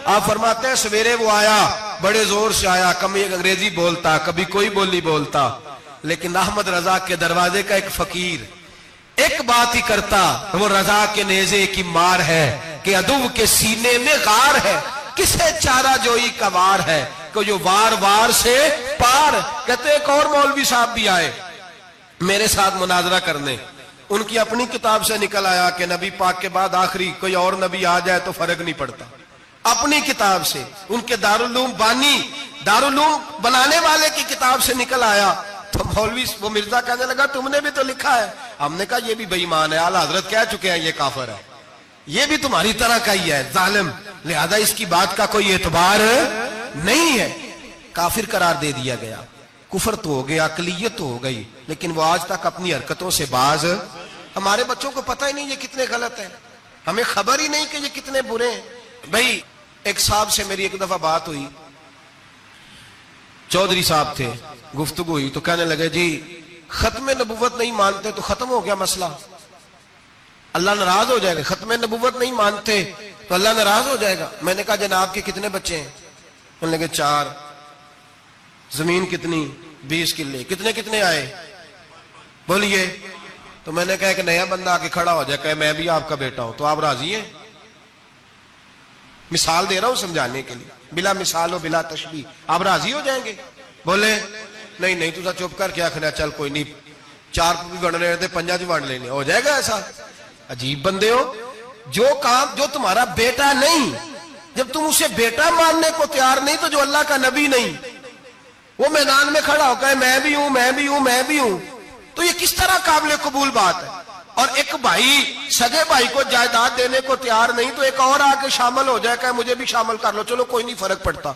آپ فرماتے ہیں سویرے وہ آیا، بڑے زور سے آیا، کبھی انگریزی بولتا، کبھی کوئی بولی بولتا، لیکن احمد رضا کے دروازے کا ایک فقیر ایک بات ہی کرتا، وہ رضا کے نیزے کی مار ہے کہ عدو کے سینے میں غار ہے، کسے چارہ جوئی کا وار ہے کہ جو وار وار سے پار۔ کہتے ایک اور مولوی صاحب بھی آئے میرے ساتھ مناظرہ کرنے، ان کی اپنی کتاب سے نکل آیا کہ نبی پاک کے بعد آخری کوئی اور نبی آ جائے تو فرق نہیں پڑتا، اپنی کتاب سے، ان کے دارالعلوم بانی، دارالعلوم بنانے والے کی کتاب سے نکل آیا۔ تو مولوی وہ مرزا کہنے لگا تم نے بھی تو لکھا ہے، ہم نے کہا یہ بھی بے ایمان ہے، اعلیٰ حضرت کہہ چکے ہیں یہ کافر ہے، یہ بھی تمہاری طرح کا ہی ہے ظالم، لہذا اس کی بات کا کوئی اعتبار نہیں ہے، کافر قرار دے دیا گیا۔ کفر تو ہو گیا، اقلیت تو ہو گئی، لیکن وہ آج تک اپنی حرکتوں سے باز۔ ہمارے بچوں کو پتہ ہی نہیں یہ کتنے غلط ہیں، ہمیں خبر ہی نہیں کہ یہ کتنے برے ہیں۔ بھائی ایک صاحب سے میری ایک دفعہ بات ہوئی، چودھری صاحب تھے، گفتگو ہوئی تو کہنے لگے جی ختم نبوت نہیں مانتے تو ختم ہو گیا مسئلہ، اللہ ناراض ہو جائے گا، ختم نبوت نہیں مانتے تو اللہ ناراض ہو جائے گا۔ میں نے کہا جناب کے کتنے بچے ہیں؟ کہنے لگے 4، زمین کتنی؟ 20 کلے، کتنے کتنے آئے بولیے؟ تو میں نے کہا کہ نیا بندہ آ کے کھڑا ہو جائے کہ میں بھی آپ کا بیٹا ہوں، تو آپ راضی ہیں؟ مثال دے رہا ہوں سمجھانے کے لیے، بلا مثال و بلا تشبیہ، آپ راضی ہو جائیں گے؟ بولے نہیں نہیں تو چپ کر کے آخنا چل کوئی نہیں، 4 بھی بن رہے تھے 5 ونڈ لینے، ہو جائے گا ایسا؟ عجیب بندے ہو، جو کام جو تمہارا بیٹا نہیں، جب تم اسے بیٹا ماننے کو تیار نہیں تو جو اللہ کا نبی نہیں، وہ میدان میں کھڑا ہو کہ میں بھی ہوں میں بھی ہوں میں بھی ہوں، تو یہ کس طرح قابل قبول بات ہے؟ اور ایک بھائی سگے بھائی کو جائیداد دینے کو تیار نہیں تو ایک اور آ کے شامل ہو جائے کہ مجھے بھی شامل کر لو، چلو کوئی نہیں فرق پڑتا،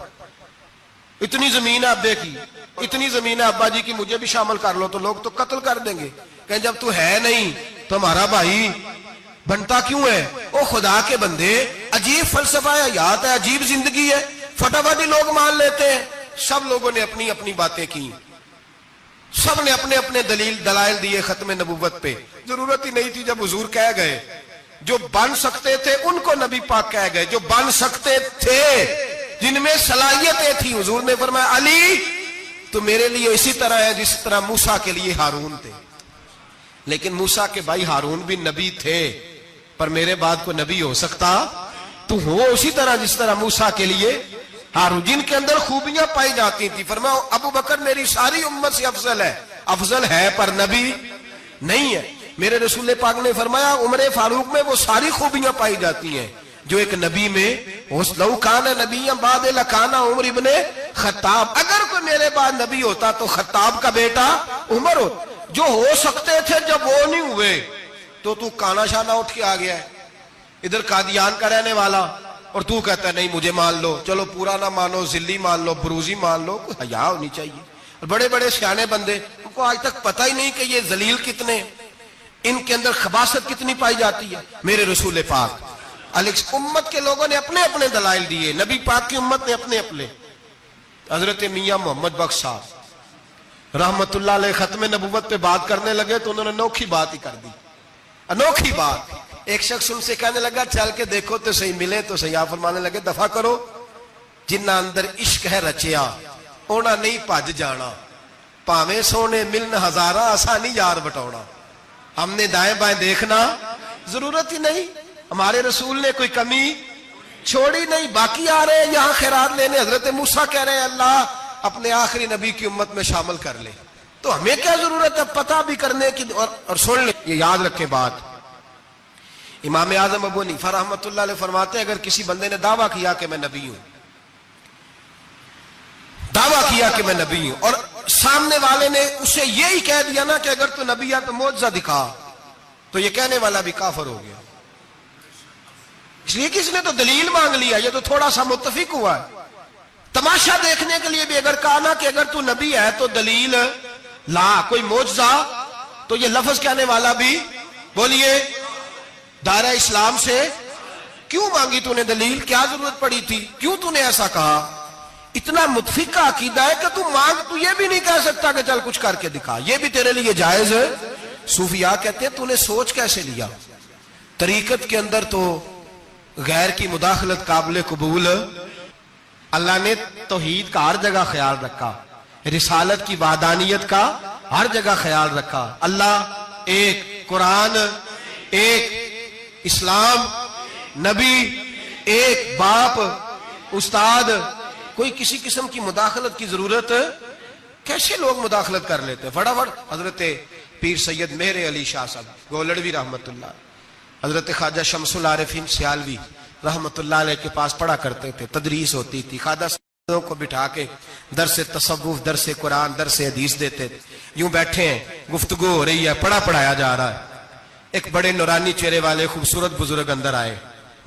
اتنی زمین ہے ابے کی، اتنی زمین ہے ابا جی کی، مجھے بھی شامل کر لو، تو لوگ تو قتل کر دیں گے کہ جب تو ہے نہیں تو ہمارا بھائی بنتا کیوں ہے؟ او خدا کے بندے، عجیب فلسفہ حیات ہے، عجیب زندگی ہے، فٹافٹ لوگ مان لیتے ہیں۔ سب لوگوں نے اپنی اپنی باتیں کی، سب نے اپنے اپنے دلائل دیے ختم نبوت پہ، ضرورت ہی نہیں تھی، جب حضور کہہ گئے، جو بن سکتے تھے ان کو نبی پاک کہہ گئے، جو بن سکتے تھے جن میں صلاحیتیں تھی، حضور نے فرمایا علی تو میرے لیے اسی طرح ہے جس طرح موسیٰ کے لیے ہارون تھے، لیکن موسیٰ کے بھائی ہارون بھی نبی تھے، پر میرے بعد کو نبی ہو سکتا تو ہو اسی طرح جس طرح موسیٰ کے لیے ہارون، جن کے اندر خوبیاں پائی جاتی تھی۔ فرمایا ابو بکر میری ساری امت سے افضل ہے پر نبی نہیں ہے۔ میرے رسول پاک نے فرمایا عمر فاروق میں وہ ساری خوبیاں پائی جاتی ہیں جو ایک نبی میں، لو کان نبی بعد لکان عمر ابن خطاب، اگر کوئی میرے بعد نبی ہوتا تو خطاب کا بیٹا عمر ہوتا۔ جو ہو سکتے تھے جب وہ نہیں ہوئے تو کانا شانہ اٹھ کے آ گیا ہے، ادھر قادیان کا رہنے والا، اور تو کہتا ہے نہیں مجھے مان لو، چلو پورا نہ مانو، ذلی مان لو، بروزی مان لو، کوئی حیا ہونی چاہیے۔ اور بڑے بڑے سیانے بندے، ان کو آج تک پتہ ہی نہیں کہ یہ ذلیل کتنے، ان کے اندر خباثت کتنی پائی جاتی ہے۔ میرے رسول پاک امت کے لوگوں نے اپنے اپنے دلائل دیے، نبی پاک کی امت نے اپنے اپنے۔ حضرت میاں محمد بخش صاحب رحمت اللہ علیہ ختم نبوت پہ بات کرنے لگے تو انہوں نے انوکھی بات ہی کر دی، انوکھی بات۔ ایک شخص ان سے کہنے لگا چل کے دیکھو تو صحیح، ملے تو صحیح۔ آپ فرمانے لگے دفع کرو، جنہ اندر عشق ہے رچیا اونا نہیں پج جانا، پاویں سونے ملن ہزارہ آسانی یار بٹونا۔ ہم نے دائیں بائیں دیکھنا ضرورت ہی نہیں، ہمارے رسول نے کوئی کمی چھوڑی نہیں، باقی آ رہے ہیں یہاں خیرات لینے۔ حضرت موسیٰ کہہ رہے ہیں اللہ اپنے آخری نبی کی امت میں شامل کر لے، تو ہمیں کیا ضرورت ہے پتہ بھی کرنے کی؟ اور سن لیں، یہ یاد رکھیں بات، امام اعظم ابو حنیفہ رحمۃ اللہ علیہ فرماتے ہیں اگر کسی بندے نے دعویٰ کیا کہ میں نبی ہوں، دعویٰ کیا کہ میں نبی ہوں، اور سامنے والے نے اسے یہی کہہ دیا نا کہ اگر تو نبی ہے تو معجزہ دکھا، تو یہ کہنے والا بھی کافر ہو گیا، اس لیے کہ اس نے تو دلیل مانگ لیا، یہ تو تھوڑا سا متفق ہوا ہے۔ تماشا دیکھنے کے لیے بھی اگر کہا نا کہ اگر تو نبی ہے تو دلیل لا، کوئی معجزہ، تو یہ لفظ کہنے والا بھی بولیے دائرہ اسلام سے کیوں مانگی تو نے دلیل؟ کیا ضرورت پڑی تھی؟ کیوں تو نے ایسا کہا؟ اتنا متفق کا عقیدہ ہے کہ تو مانگ تو یہ بھی نہیں کہہ سکتا کہ چل کچھ کر کے دکھا، یہ بھی تیرے لیے جائز ہے۔ صوفیاء کہتے ہیں تو نے سوچ کیسے لیا؟ طریقت کے اندر تو غیر کی مداخلت قابل قبول، اللہ نے توحید کا ہر جگہ خیال رکھا، رسالت کی وحدانیت کا ہر جگہ خیال رکھا۔ اللہ ایک، قرآن ایک، اسلام، نبی ایک، باپ، استاد، کوئی کسی قسم کی مداخلت کی ضرورت، کیسے لوگ مداخلت کر لیتے ہیں؟ فٹافٹ حضرت پیر سید مہر علی شاہ صاحب گولڑوی رحمت اللہ، حضرت خواجہ شمس العارفین سیالوی رحمت اللہ علیہ کے پاس پڑھا کرتے تھے، تدریس ہوتی تھی، خواجہ صاحب کو بٹھا کے درس تصوف، درس قرآن، درس حدیث دیتے تھے۔ یوں بیٹھے ہیں، گفتگو ہو رہی ہے، پڑھایا جا رہا ہے، ایک بڑے نورانی چہرے والے خوبصورت بزرگ اندر آئے،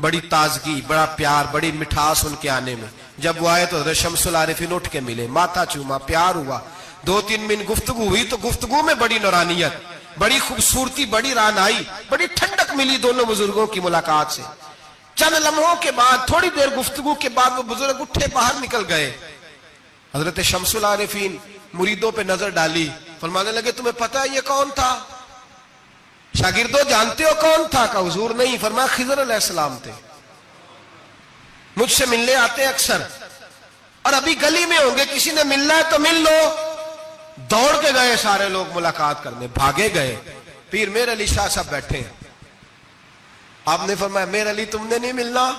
بڑی تازگی، بڑا پیار، بڑی مٹھاس ان کے آنے میں۔ جب وہ آئے تو حضرت شمس العارفین اٹھ کے ملے، ماتھا چوما، پیار ہوا، 2-3 منٹ گفتگو ہوئی تو گفتگو میں بڑی نورانیت، بڑی خوبصورتی، بڑی رانائی، بڑی ٹھنڈک ملی دونوں بزرگوں کی ملاقات سے۔ چند لمحوں کے بعد، تھوڑی دیر گفتگو کے بعد وہ بزرگ اٹھے باہر نکل گئے۔ حضرت شمس العارفین مریدوں پہ نظر ڈالی، فرمانے لگے تمہیں پتہ ہے یہ کون تھا؟ شاگردوں جانتے ہو کون تھا؟ کہا حضور نہیں۔ فرمایا خضر علیہ السلام تھے، مجھ سے ملنے آتے ہیں اکثر، اور ابھی گلی میں ہوں گے، کسی نے ملنا ہے تو مل لو۔ دوڑ کے گئے سارے لوگ ملاقات کرنے، بھاگے گئے۔ پیر مہر علی شاہ صاحب بیٹھے ہیں، آپ نے فرمایا مہر علی تم نے نہیں ملنا؟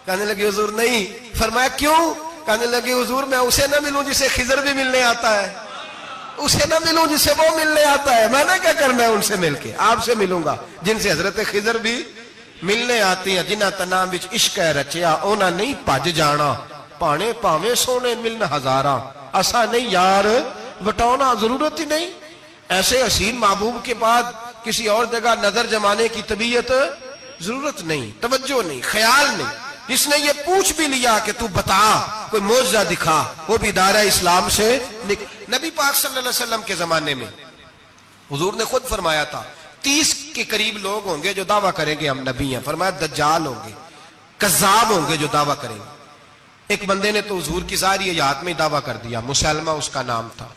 کہنے لگے حضور نہیں۔ فرمایا کیوں؟ کہنے لگے حضور میں اسے نہ ملوں جسے خضر بھی ملنے آتا ہے، اسے نہ ملوں جس سے وہ ملنے آتا ہے، میں نے کیا کرنا ہے ان سے مل کے؟ آپ سے ملوں گا جن سے حضرت خضر بھی ملنے آتی ہیں۔ جنہ تنام وچ عشق ہے رچیا، اونا نہیں پج جانا، پانے پاویں سونے ملن ہزاراں، اسا نہیں یار وٹاؤنا، ضرورت ہی نہیں۔ ایسے حسین محبوب کے بعد کسی اور جگہ نظر جمانے کی طبیعت، ضرورت نہیں، توجہ نہیں، خیال نہیں۔ جس نے یہ پوچھ بھی لیا کہ تو بتا، کوئی معجزہ دکھا، وہ بھی دائرہ اسلام سے نبی پاک صلی اللہ علیہ وسلم کے زمانے میں حضور نے خود فرمایا تھا 30 کے قریب لوگ ہوں گے جو دعویٰ کریں گے ہم نبی ہیں۔ فرمایا دجال ہوں گے، کذاب ہوں گے جو دعویٰ کریں گے۔ ایک بندے نے تو حضور کی ظاہری حیات میں دعویٰ کر دیا، مسلمہ اس کا نام تھا،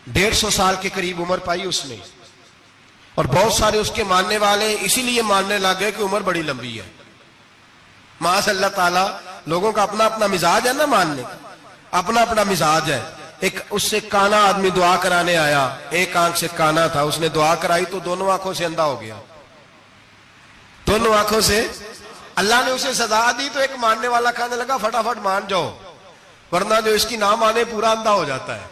150 سال کے قریب عمر پائی اس نے، اور بہت سارے اس کے ماننے والے اسی لیے ماننے لگے کہ عمر بڑی لمبی ہے۔ معاذ اللہ تعالیٰ، لوگوں کا اپنا اپنا مزاج ہے نا، ماننے کا اپنا اپنا مزاج ہے۔ ایک اس سے کانا آدمی دعا کرانے آیا، ایک آنکھ سے کانا تھا، اس نے دعا کرائی تو دونوں آنکھوں سے اندھا ہو گیا، دونوں آنکھوں سے۔ اللہ نے اسے سزا دی تو ایک ماننے والا کہنے لگا فٹافٹ مان جاؤ، ورنہ جو اس کی نہ مانے پورا اندھا ہو جاتا ہے۔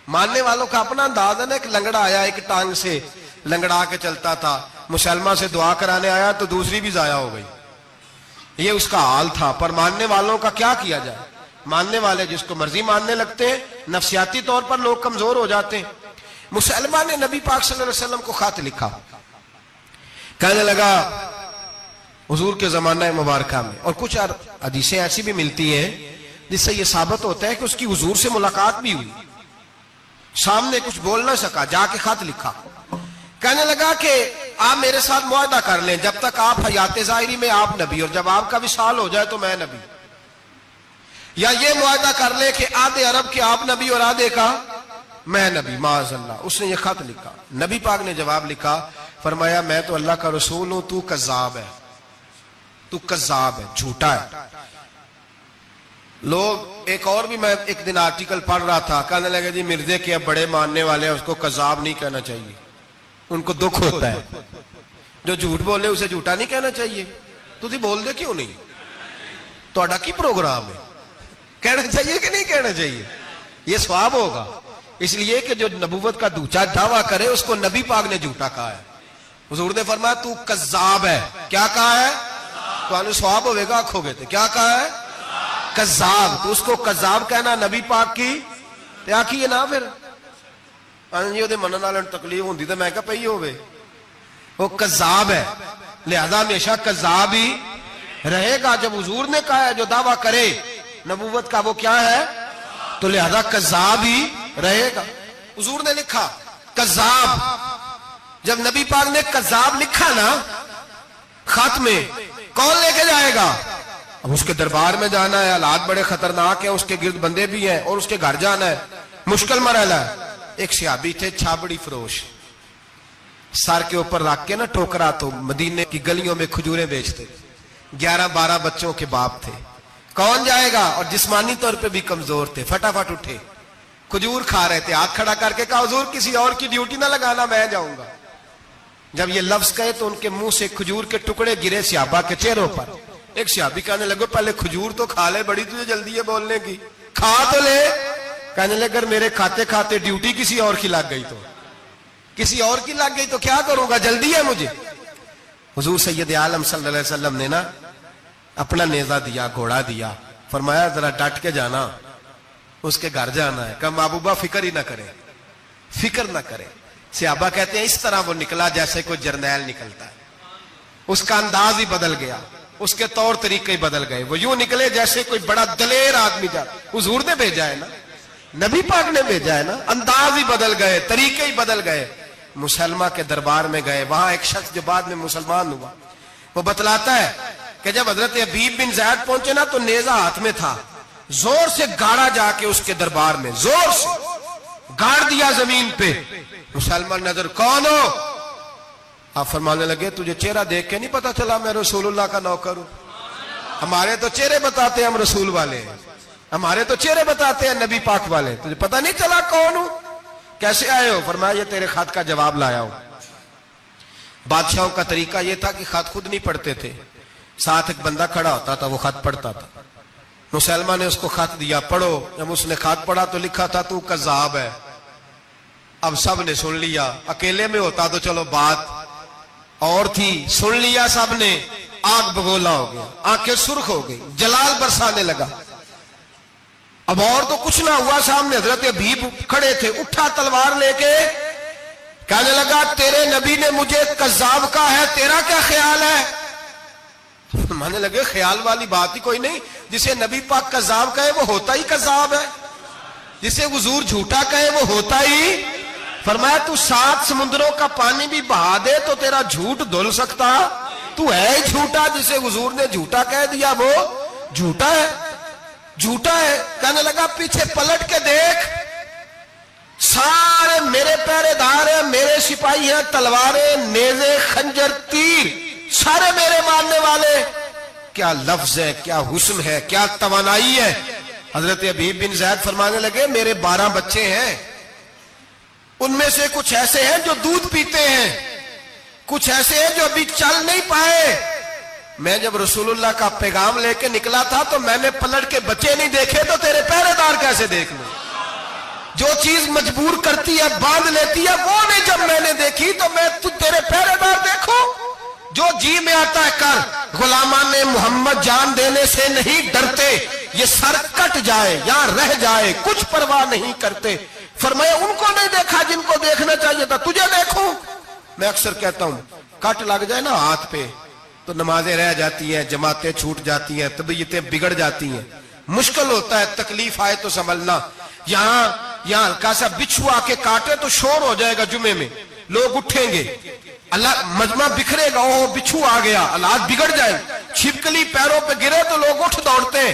ماننے والوں کا اپنا انداز ہے نا۔ ایک لنگڑا آیا، ایک ٹانگ سے لنگڑا کے چلتا تھا، مسلمہ سے دعا کرانے آیا تو دوسری بھی ضائع ہو گئی، یہ اس کا حال تھا۔ پر ماننے والوں کا کیا کیا جائے؟ ماننے والے جس کو مرضی ماننے لگتے ہیں، نفسیاتی طور پر لوگ کمزور ہو جاتے ہیں۔ مسلمہ نے نبی پاک صلی اللہ علیہ وسلم کو خط لکھا، کہنے لگا حضور کے زمانہ مبارکہ میں، اور کچھ حدیثیں ایسی بھی ملتی ہیں جس سے یہ ثابت ہوتا ہے کہ اس کی حضور سے ملاقات بھی ہوئی، سامنے کچھ بول نہ سکا، جا کے خط لکھا، کہنے لگا کہ آپ میرے ساتھ معاہدہ کر لیں، جب تک آپ حیات ظاہری میں آپ نبی، اور جب آپ کا وصال ہو جائے تو میں نبی، یا یہ معاہدہ کر لیں کہ آدھے عرب کے آپ نبی اور آدھے کا میں نبی۔ معاذ اللہ، اس نے یہ خط لکھا۔ نبی پاک نے جواب لکھا، فرمایا میں تو اللہ کا رسول ہوں، تو کذاب ہے، تو کذاب ہے، جھوٹا ہے۔ لوگ ایک اور بھی، میں ایک دن آرٹیکل پڑھ رہا تھا، کہنے لگے جی مرزے کے اب بڑے ماننے والے ہیں، اس کو کذاب نہیں کہنا چاہیے، ان کو دکھ ہوتا ہے، جو جھوٹ بولے اسے جھوٹا نہیں کہنا چاہیے۔ تسی بول دے کیوں نہیں؟ توڑا کی پروگرام ہے، کہنا چاہیے کہ نہیں کہنا چاہیے؟ یہ ثواب ہوگا، اس لیے کہ جو نبوت کا دوچا دعویٰ کرے اس کو نبی پاک نے جھوٹا کہا ہے۔ حضور نے فرمایا تو کذاب ہے، کیا کہا ہے؟ تو انہوں ثواب ہوئے گا، آنکھوں گے تھے، کیا کہا ہے؟ کذاب۔ تو اس کو کذاب کہنا نبی پاک کی کیا کی نا، پھر جی منع والے تکلیف ہوتی تو میں کہا پئی ہوئے، وہ کذاب ہے، لہذا ہمیشہ کذاب ہی رہے گا۔ جب حضور نے کہا ہے جو دعویٰ کرے نبوت کا وہ کیا ہے، تو لہذا کذاب ہی رہے گا۔ حضور نے لکھا کذاب، جب نبی پاک نے کذاب لکھا نا خط میں، کون لے کے جائے گا؟ اب اس کے دربار میں جانا ہے، حالات بڑے خطرناک ہیں، اس کے گرد بندے بھی ہیں اور اس کے گھر جانا ہے، مشکل مرحلہ ہے۔ ایک صحابی تھے چھابڑی فروش، سر کے اوپر رکھ کے نا ٹوکرا، تو مدینے کی گلیوں میں کھجوریں بیچتے، 11-12 بچوں کے باپ تھے۔ کون جائے گا؟ اور جسمانی طور پہ بھی کمزور تھے، فٹافٹ اٹھے، کھجور کھا رہے تھے، ہاتھ کھڑا کر کے کہا حضور کسی اور کی ڈیوٹی نہ لگانا، میں جاؤں گا۔ جب یہ لفظ کہے تو ان کے منہ سے کھجور کے ٹکڑے گرے صحابہ کے چہروں پر۔ ایک صحابی کہنے لگے پہلے کھجور تو کھا لے، بڑی تجھے جلدی ہے بولنے کی، کھا تو لے۔ کہنے لگے اگر میرے کھاتے کھاتے ڈیوٹی کسی اور کی لگ گئی تو، کسی اور کی لگ گئی تو کیا کروں گا، جلدی ہے مجھے۔ حضور سید عالم صلی اللہ علیہ وسلم نے نا اپنا نیزہ دیا، گھوڑا دیا، فرمایا ذرا ڈٹ کے جانا، اس کے گھر جانا ہے۔ کہا محبوبہ فکر ہی نہ کرے، فکر نہ کرے۔ صحابہ کہتے ہیں اس طرح وہ نکلا جیسے کوئی جرنیل نکلتا ہے، اس کا انداز ہی بدل گیا، اس کے طور طریقے ہی بدل گئے، وہ یوں نکلے جیسے کوئی بڑا دلیر آدمی جاتا۔ حضور نے بھیجا ہے نا، نبی پاک نے بھیجا ہے نا، انداز ہی بدل گئے، طریقے ہی بدل گئے۔ مسلمہ کے دربار میں گئے، وہاں ایک شخص جو بعد میں مسلمان ہوا، وہ بتلاتا ہے کہ جب حضرت حبیب بن زید پہنچے نا تو نیزہ ہاتھ میں تھا، زور سے گاڑا جا کے اس کے دربار میں، زور سے گاڑ دیا زمین پہ۔ مسلمان نظر، کون ہو؟ آپ فرمانے لگے تجھے چہرہ دیکھ کے نہیں پتا چلا میں رسول اللہ کا نوکر ہوں؟ ہمارے تو چہرے بتاتے ہیں ہم رسول والے ہیں، ہمارے تو چہرے بتاتے ہیں نبی پاک والے، تجھے پتا نہیں چلا کون ہوں؟ کیسے آئے ہو؟ فرمایا یہ تیرے خط کا جواب لایا ہوں۔ بادشاہوں کا طریقہ یہ تھا کہ خط خود نہیں پڑھتے تھے، ساتھ ایک بندہ کھڑا ہوتا تھا، وہ خط پڑھتا تھا۔ مسلمان نے اس کو خط دیا، پڑھو۔ جب اس نے خط پڑھا تو لکھا تھا تو کذاب ہے۔ اب سب نے سن لیا، اکیلے میں ہوتا تو چلو بات اور تھی، سن لیا سب نے، آگ بگولا ہو گیا، آنکھیں سرخ ہو گئی، جلال برسانے لگا۔ اب اور تو کچھ نہ ہوا، سامنے حضرت حبیب کھڑے تھے، اٹھا تلوار لے کے کہنے لگا تیرے نبی نے مجھے کذاب کہا ہے، تیرا کیا خیال ہے؟ مانے لگے خیال والی بات ہی کوئی نہیں، جسے نبی پاک کذاب کہے وہ ہوتا ہی کذاب ہے، جسے حضور جھوٹا کہے وہ ہوتا ہی۔ فرمایا تو 7 سمندروں کا پانی بھی بہا دے تو تیرا جھوٹ دھل سکتا، تو ہے ہی جھوٹا، جسے حضور نے جھوٹا کہہ دیا وہ جھوٹا ہے، جھوٹا ہے۔ کہنے لگا پیچھے پلٹ کے دیکھ، سارے میرے پہرے دار ہیں، میرے سپاہی ہیں، تلواریں، نیزے، خنجر، تیر، سارے میرے ماننے والے۔ کیا لفظ ہے، کیا حسن ہے، کیا توانائی ہے۔ حضرت حبیب بن زید فرمانے لگے میرے 12 بچے ہیں، ان میں سے کچھ ایسے ہیں جو دودھ پیتے ہیں، کچھ ایسے ہیں جو ابھی چل نہیں پائے۔ میں جب رسول اللہ کا پیغام لے کے نکلا تھا تو میں نے پلٹ کے بچے نہیں دیکھے تو تیرے پہرے دار کیسے دیکھ لوں؟ جو چیز مجبور کرتی ہے، باندھ لیتی ہے، وہ نہیں جب میں نے دیکھی تو میں تیرے پہرے دار دیکھوں؟ جو جی میں آتا ہے کر، غلامان محمد جان دینے سے نہیں ڈرتے، یہ سر کٹ جائے یا رہ جائے کچھ پرواہ نہیں کرتے۔ فرمایا ان کو نہیں دیکھا جن کو دیکھنا چاہیے تھا، تجھے دیکھوں؟ میں اکثر کہتا ہوں کٹ لگ جائے نا ہاتھ پہ تو نمازیں رہ جاتی ہیں، جماعتیں چھوٹ جاتی ہیں، طبیعتیں بگڑ جاتی ہیں، مشکل ہوتا ہے، تکلیف آئے تو سنبھلنا۔ یہاں ہلکا سا بچھو آ کے کاٹے تو شور ہو جائے گا، جمعے میں لوگ اٹھیں گے، اللہ مجمع بکھرے گا، اوہ بچھو آ گیا، حالات بگڑ جائیں، چھپکلی پیروں پہ گرے تو لوگ اٹھ دوڑتے ہیں۔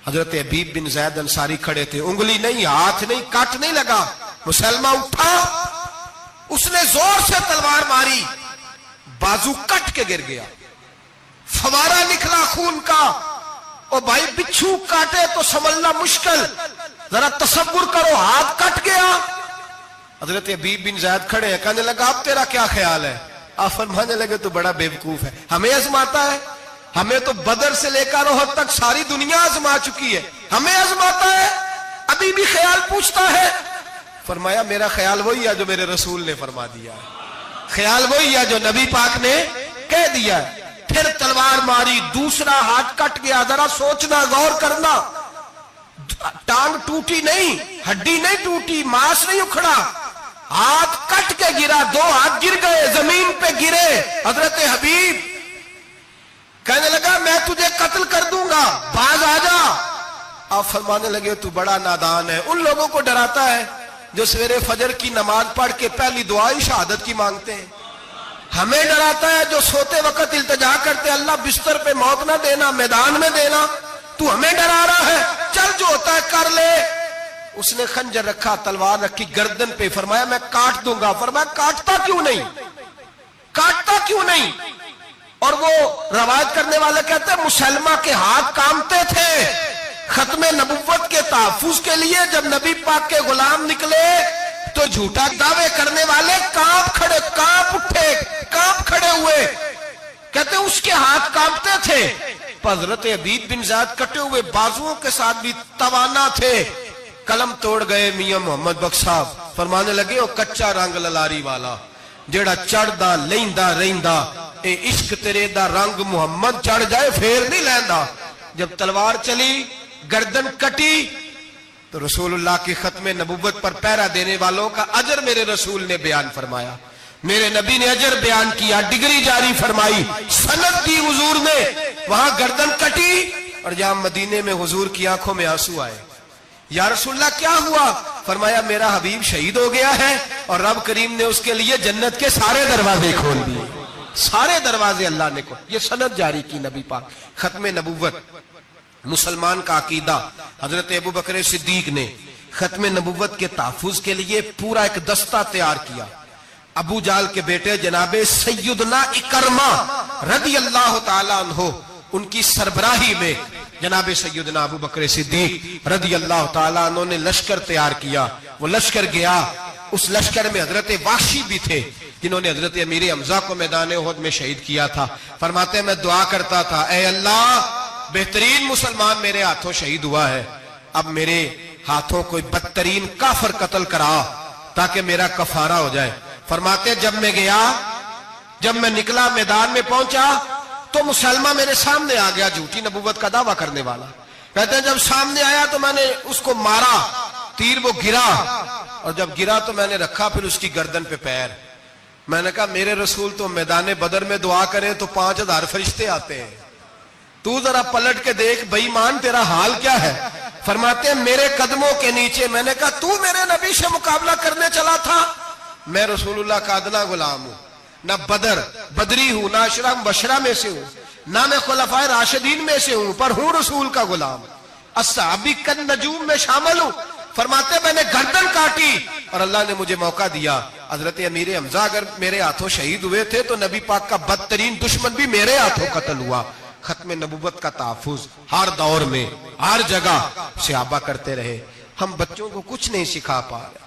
حضرت حبیب بن زید انصاری کھڑے تھے، انگلی نہیں، ہاتھ نہیں، کٹ نہیں لگا، مسلمہ اٹھا، اس نے زور سے تلوار ماری، بازو کٹ کے گر گیا، فوارہ نکلا خون کا۔ او بھائی بچھو کاٹے تو سنبھلنا مشکل، ذرا تصور کرو ہاتھ کٹ گیا۔ حضرت حبیب بن زید کھڑے ہیں، کہنے لگا اب تیرا کیا خیال ہے؟ آپ فرمانے لگے تو بڑا بیوقوف ہے، ہمیں آزماتا ہے، ہمیں تو بدر سے لے کر احد تک ساری دنیا آزما چکی ہے، ہمیں آزماتا ہے، ابھی بھی خیال پوچھتا ہے۔ فرمایا میرا خیال وہی ہے جو میرے رسول نے فرما دیا ہے، خیال وہی ہے جو نبی پاک نے کہہ دیا ہے۔ پھر تلوار ماری، دوسرا ہاتھ کٹ گیا، ذرا سوچنا، غور کرنا، ٹانگ ٹوٹی نہیں، ہڈی نہیں ٹوٹی، ماس نہیں اکھڑا، ہاتھ کٹ کے گرا، 2 ہاتھ گر گئے، زمین پہ گرے۔ حضرت حبیب کہنے لگا میں تجھے قتل کر دوں گا، باز آ جا۔ آپ فرمانے لگے تو بڑا نادان ہے، ان لوگوں کو ڈراتا ہے جو سویرے فجر کی نماز پڑھ کے پہلی دعا ہی شہادت کی مانگتے ہیں۔ ہمیں ڈراتا ہے جو سوتے وقت التجا کرتے اللہ بستر پہ موت نہ دینا، میدان میں دینا، تو ہمیں ڈرا رہا ہے، چل جو ہوتا ہے کر لے۔ اس نے خنجر رکھا، تلوار رکھی گردن پہ، فرمایا میں کاٹ دوں گا۔ فرمایا کاٹتا کیوں نہیں، کاٹتا کیوں نہیں؟ اور وہ روایت کرنے والے کہتے ہیں مسلمہ کے ہاتھ کامتے تھے ختم نبوت کے تحفظ کے لیے۔ جب نبی پاک کے غلام نکلے تو جھوٹا دعوے کرنے والے کانپ اٹھے، کانپ کھڑے ہوئے، کہتے ہیں اس کے ہاتھ کانپتے تھے۔ حضرت عبید بن زید کٹے ہوئے بازوؤں کے ساتھ بھی توانا تھے، قلم توڑ گئے میاں محمد بخش صاحب، فرمانے لگے او کچا رنگ للاری والا جیڑا چڑھدا لیندا رہندا، اے عشق تیرے دا رنگ محمد چڑھ جائے پھر نہیں لیندا۔ جب تلوار چلی، گردن کٹی، تو رسول اللہ کی ختم نبوت پر پہرا دینے والوں کا اجر میرے رسول نے بیان فرمایا، میرے نبی نے اجر بیان کیا، ڈگری جاری فرمائی، سند دی حضور نے، وہاں گردن کٹی، اور جہاں مدینے میں حضور کی آنکھوں میں آنسو آئے۔ یا رسول اللہ کیا ہوا؟ فرمایا میرا حبیب شہید ہو گیا ہے اور رب کریم نے اس کے لیے جنت کے سارے دروازے کھول دیے، سارے دروازے اللہ نے کھول۔ یہ سند جاری کی نبی پاک، ختم نبوت مسلمان کا عقیدہ۔ حضرت ابو بکر صدیق نے ختم نبوت کے تحفظ کے لیے پورا ایک دستہ تیار کیا۔ ابو جال کے بیٹے جناب سیدنا اکرمہ رضی اللہ تعالی عنہ، ان کی سربراہی میں جناب سیدنا ابو بکر صدیق رضی اللہ تعالیٰ عنہ نے لشکر تیار کیا۔ وہ لشکر گیا، اس لشکر میں حضرت وحشی بھی تھے جنہوں نے حضرت امیر حمزہ کو میدان احد میں شہید کیا تھا۔ فرماتے ہیں میں دعا کرتا تھا اے اللہ بہترین مسلمان میرے ہاتھوں شہید ہوا ہے، اب میرے ہاتھوں کوئی بدترین کافر قتل کرا تاکہ میرا کفارہ ہو جائے۔ فرماتے جب میں گیا، جب میں نکلا میدان میں پہنچا تو مسلمہ میرے سامنے آ گیا، جھوٹی نبوت کا دعویٰ کرنے والا۔ کہتے ہیں جب سامنے آیا تو میں نے اس کو مارا، تیر وہ گرا، اور جب گرا تو میں نے رکھا پھر اس کی گردن پہ پیر۔ میں نے کہا میرے رسول تو میدان بدر میں دعا کریں تو 5000 فرشتے آتے ہیں، تو ذرا پلٹ کے دیکھ بے ایمان تیرا حال کیا ہے۔ فرماتے ہیں میرے قدموں کے نیچے، میں نے کہا تو میرے نبی سے مقابلہ کرنے چلا تھا؟ میں رسول اللہ کا ادنا غلام ہوں، نہ بدری ہوں، نہ اشرا مبشرہ میں سے ہوں، نہ میں خلفائے راشدین میں سے ہوں، پر ہوں رسول کا غلام، الصحابی کن نجوم میں شامل ہوں۔ فرماتے میں نے گردن کاٹی اور اللہ نے مجھے موقع دیا۔ حضرت امیر حمزہ اگر میرے ہاتھوں شہید ہوئے تھے تو نبی پاک کا بدترین دشمن بھی میرے ہاتھوں قتل ہوا۔ ختم نبوت کا تحفظ ہر دور میں ہر جگہ صحابہ کرتے رہے۔ ہم بچوں کو کچھ نہیں سکھا پا رہے،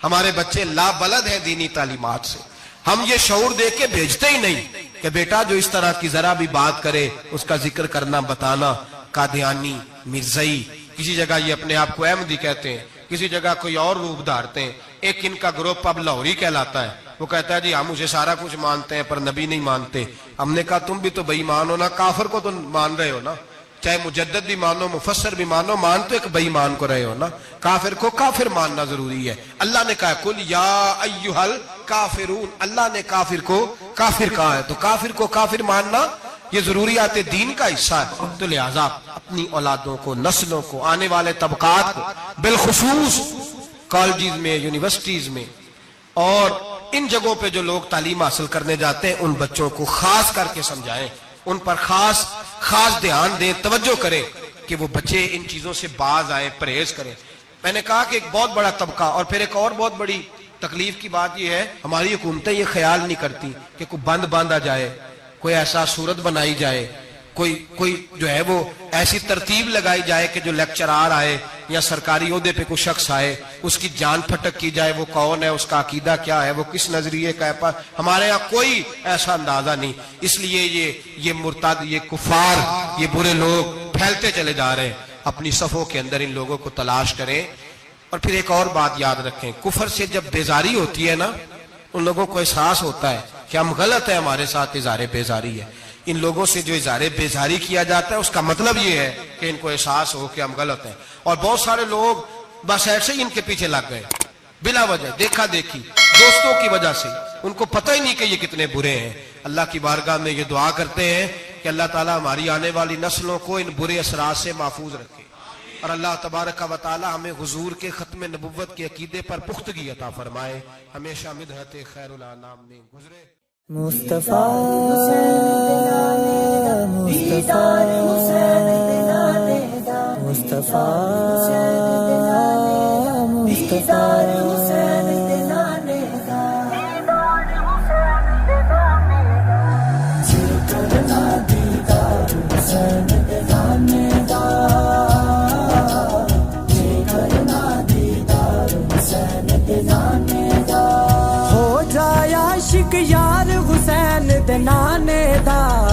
ہمارے بچے لا بلد ہیں دینی تعلیمات سے، ہم یہ شعور دے کے بھیجتے ہی نہیں کہ بیٹا جو اس طرح کی ذرا بھی بات کرے اس کا ذکر کرنا بتانا۔ قادیانی، مرزائی، کسی جگہ یہ اپنے آپ کو احمدی کہتے ہیں، کسی جگہ کوئی اور روپ دھارتے ہیں۔ ایک ان کا گروپ اب لاہوری کہلاتا ہے، وہ کہتا ہے جی ہم اسے سارا کچھ مانتے ہیں پر نبی نہیں مانتے۔ ہم نے کہا تم بھی تو بے ایمان ہو نا، کافر کو تو مان رہے ہو نا، چاہے مجدد بھی مانو مفسر بھی مانو، مان تو ایک بے ایمان کو رہے ہو نا، کافر کو کافر ماننا ضروری ہے۔ اللہ نے کہا کل یا ایھا الکافرون، اللہ نے کافر کو کافر کہا ہے، تو کافر کو کافر ماننا یہ ضروریات دین کا حصہ ہے۔ تو لہذا اپنی اولادوں کو، نسلوں کو، آنے والے طبقات کو، بالخصوص کالجز میں، یونیورسٹیز میں اور ان جگہوں پہ جو لوگ تعلیم حاصل کرنے جاتے ہیں، ان بچوں کو خاص کر کے سمجھائیں، ان پر خاص دھیان دیں، توجہ کریں کہ وہ بچے ان چیزوں سے باز آئیں، پرہیز کریں۔ میں نے کہا کہ ایک بہت بڑا طبقہ، اور پھر ایک اور بہت بڑی تکلیف کی بات یہ ہے، ہماری حکومتیں یہ خیال نہیں کرتی کہ کوئی بند باندھا جائے، کوئی ایسا صورت بنائی جائے، کوئی جو ہے وہ ایسی ترتیب لگائی جائے کہ جو لیکچرار آئے یا سرکاری عہدے پہ کوئی شخص آئے اس کی جان پھٹک کی جائے، وہ کون ہے، اس کا عقیدہ کیا ہے، وہ کس نظریے کا ہے۔ ہمارے ہاں کوئی ایسا اندازہ نہیں، اس لیے یہ مرتد، یہ کفار، یہ برے لوگ پھیلتے چلے جا رہے ہیں۔ اپنی صفوں کے اندر ان لوگوں کو تلاش کریں۔ اور پھر ایک اور بات یاد رکھیں، کفر سے جب بیزاری ہوتی ہے نا، ان لوگوں کو احساس ہوتا ہے کہ ہم غلط ہیں، ہمارے ساتھ اظہار بیزاری ہے۔ ان لوگوں سے جو اظہار بیزاری کیا جاتا ہے اس کا مطلب یہ ہے کہ ان کو احساس ہو کہ ہم غلط ہیں، اور بہت سارے لوگ بس ایسے ہی ان کے پیچھے لگ گئے بلا وجہ، دیکھا دیکھی، دوستوں کی وجہ سے، ان کو پتہ ہی نہیں کہ یہ کتنے برے ہیں۔ اللہ کی بارگاہ میں یہ دعا کرتے ہیں کہ اللہ تعالیٰ ہماری آنے والی نسلوں کو ان برے اثرات سے محفوظ رکھے، اور اللہ تبارک و تعالیٰ ہمیں حضور کے ختم نبوت کے عقیدے پر پختگی عطا فرمائے، ہمیشہ مدحت خیر الانام میں گزرے۔ مصطفیٰ مصطفیٰ مصطفیٰ ہو جائے عاشق یار حسین دے نانے دا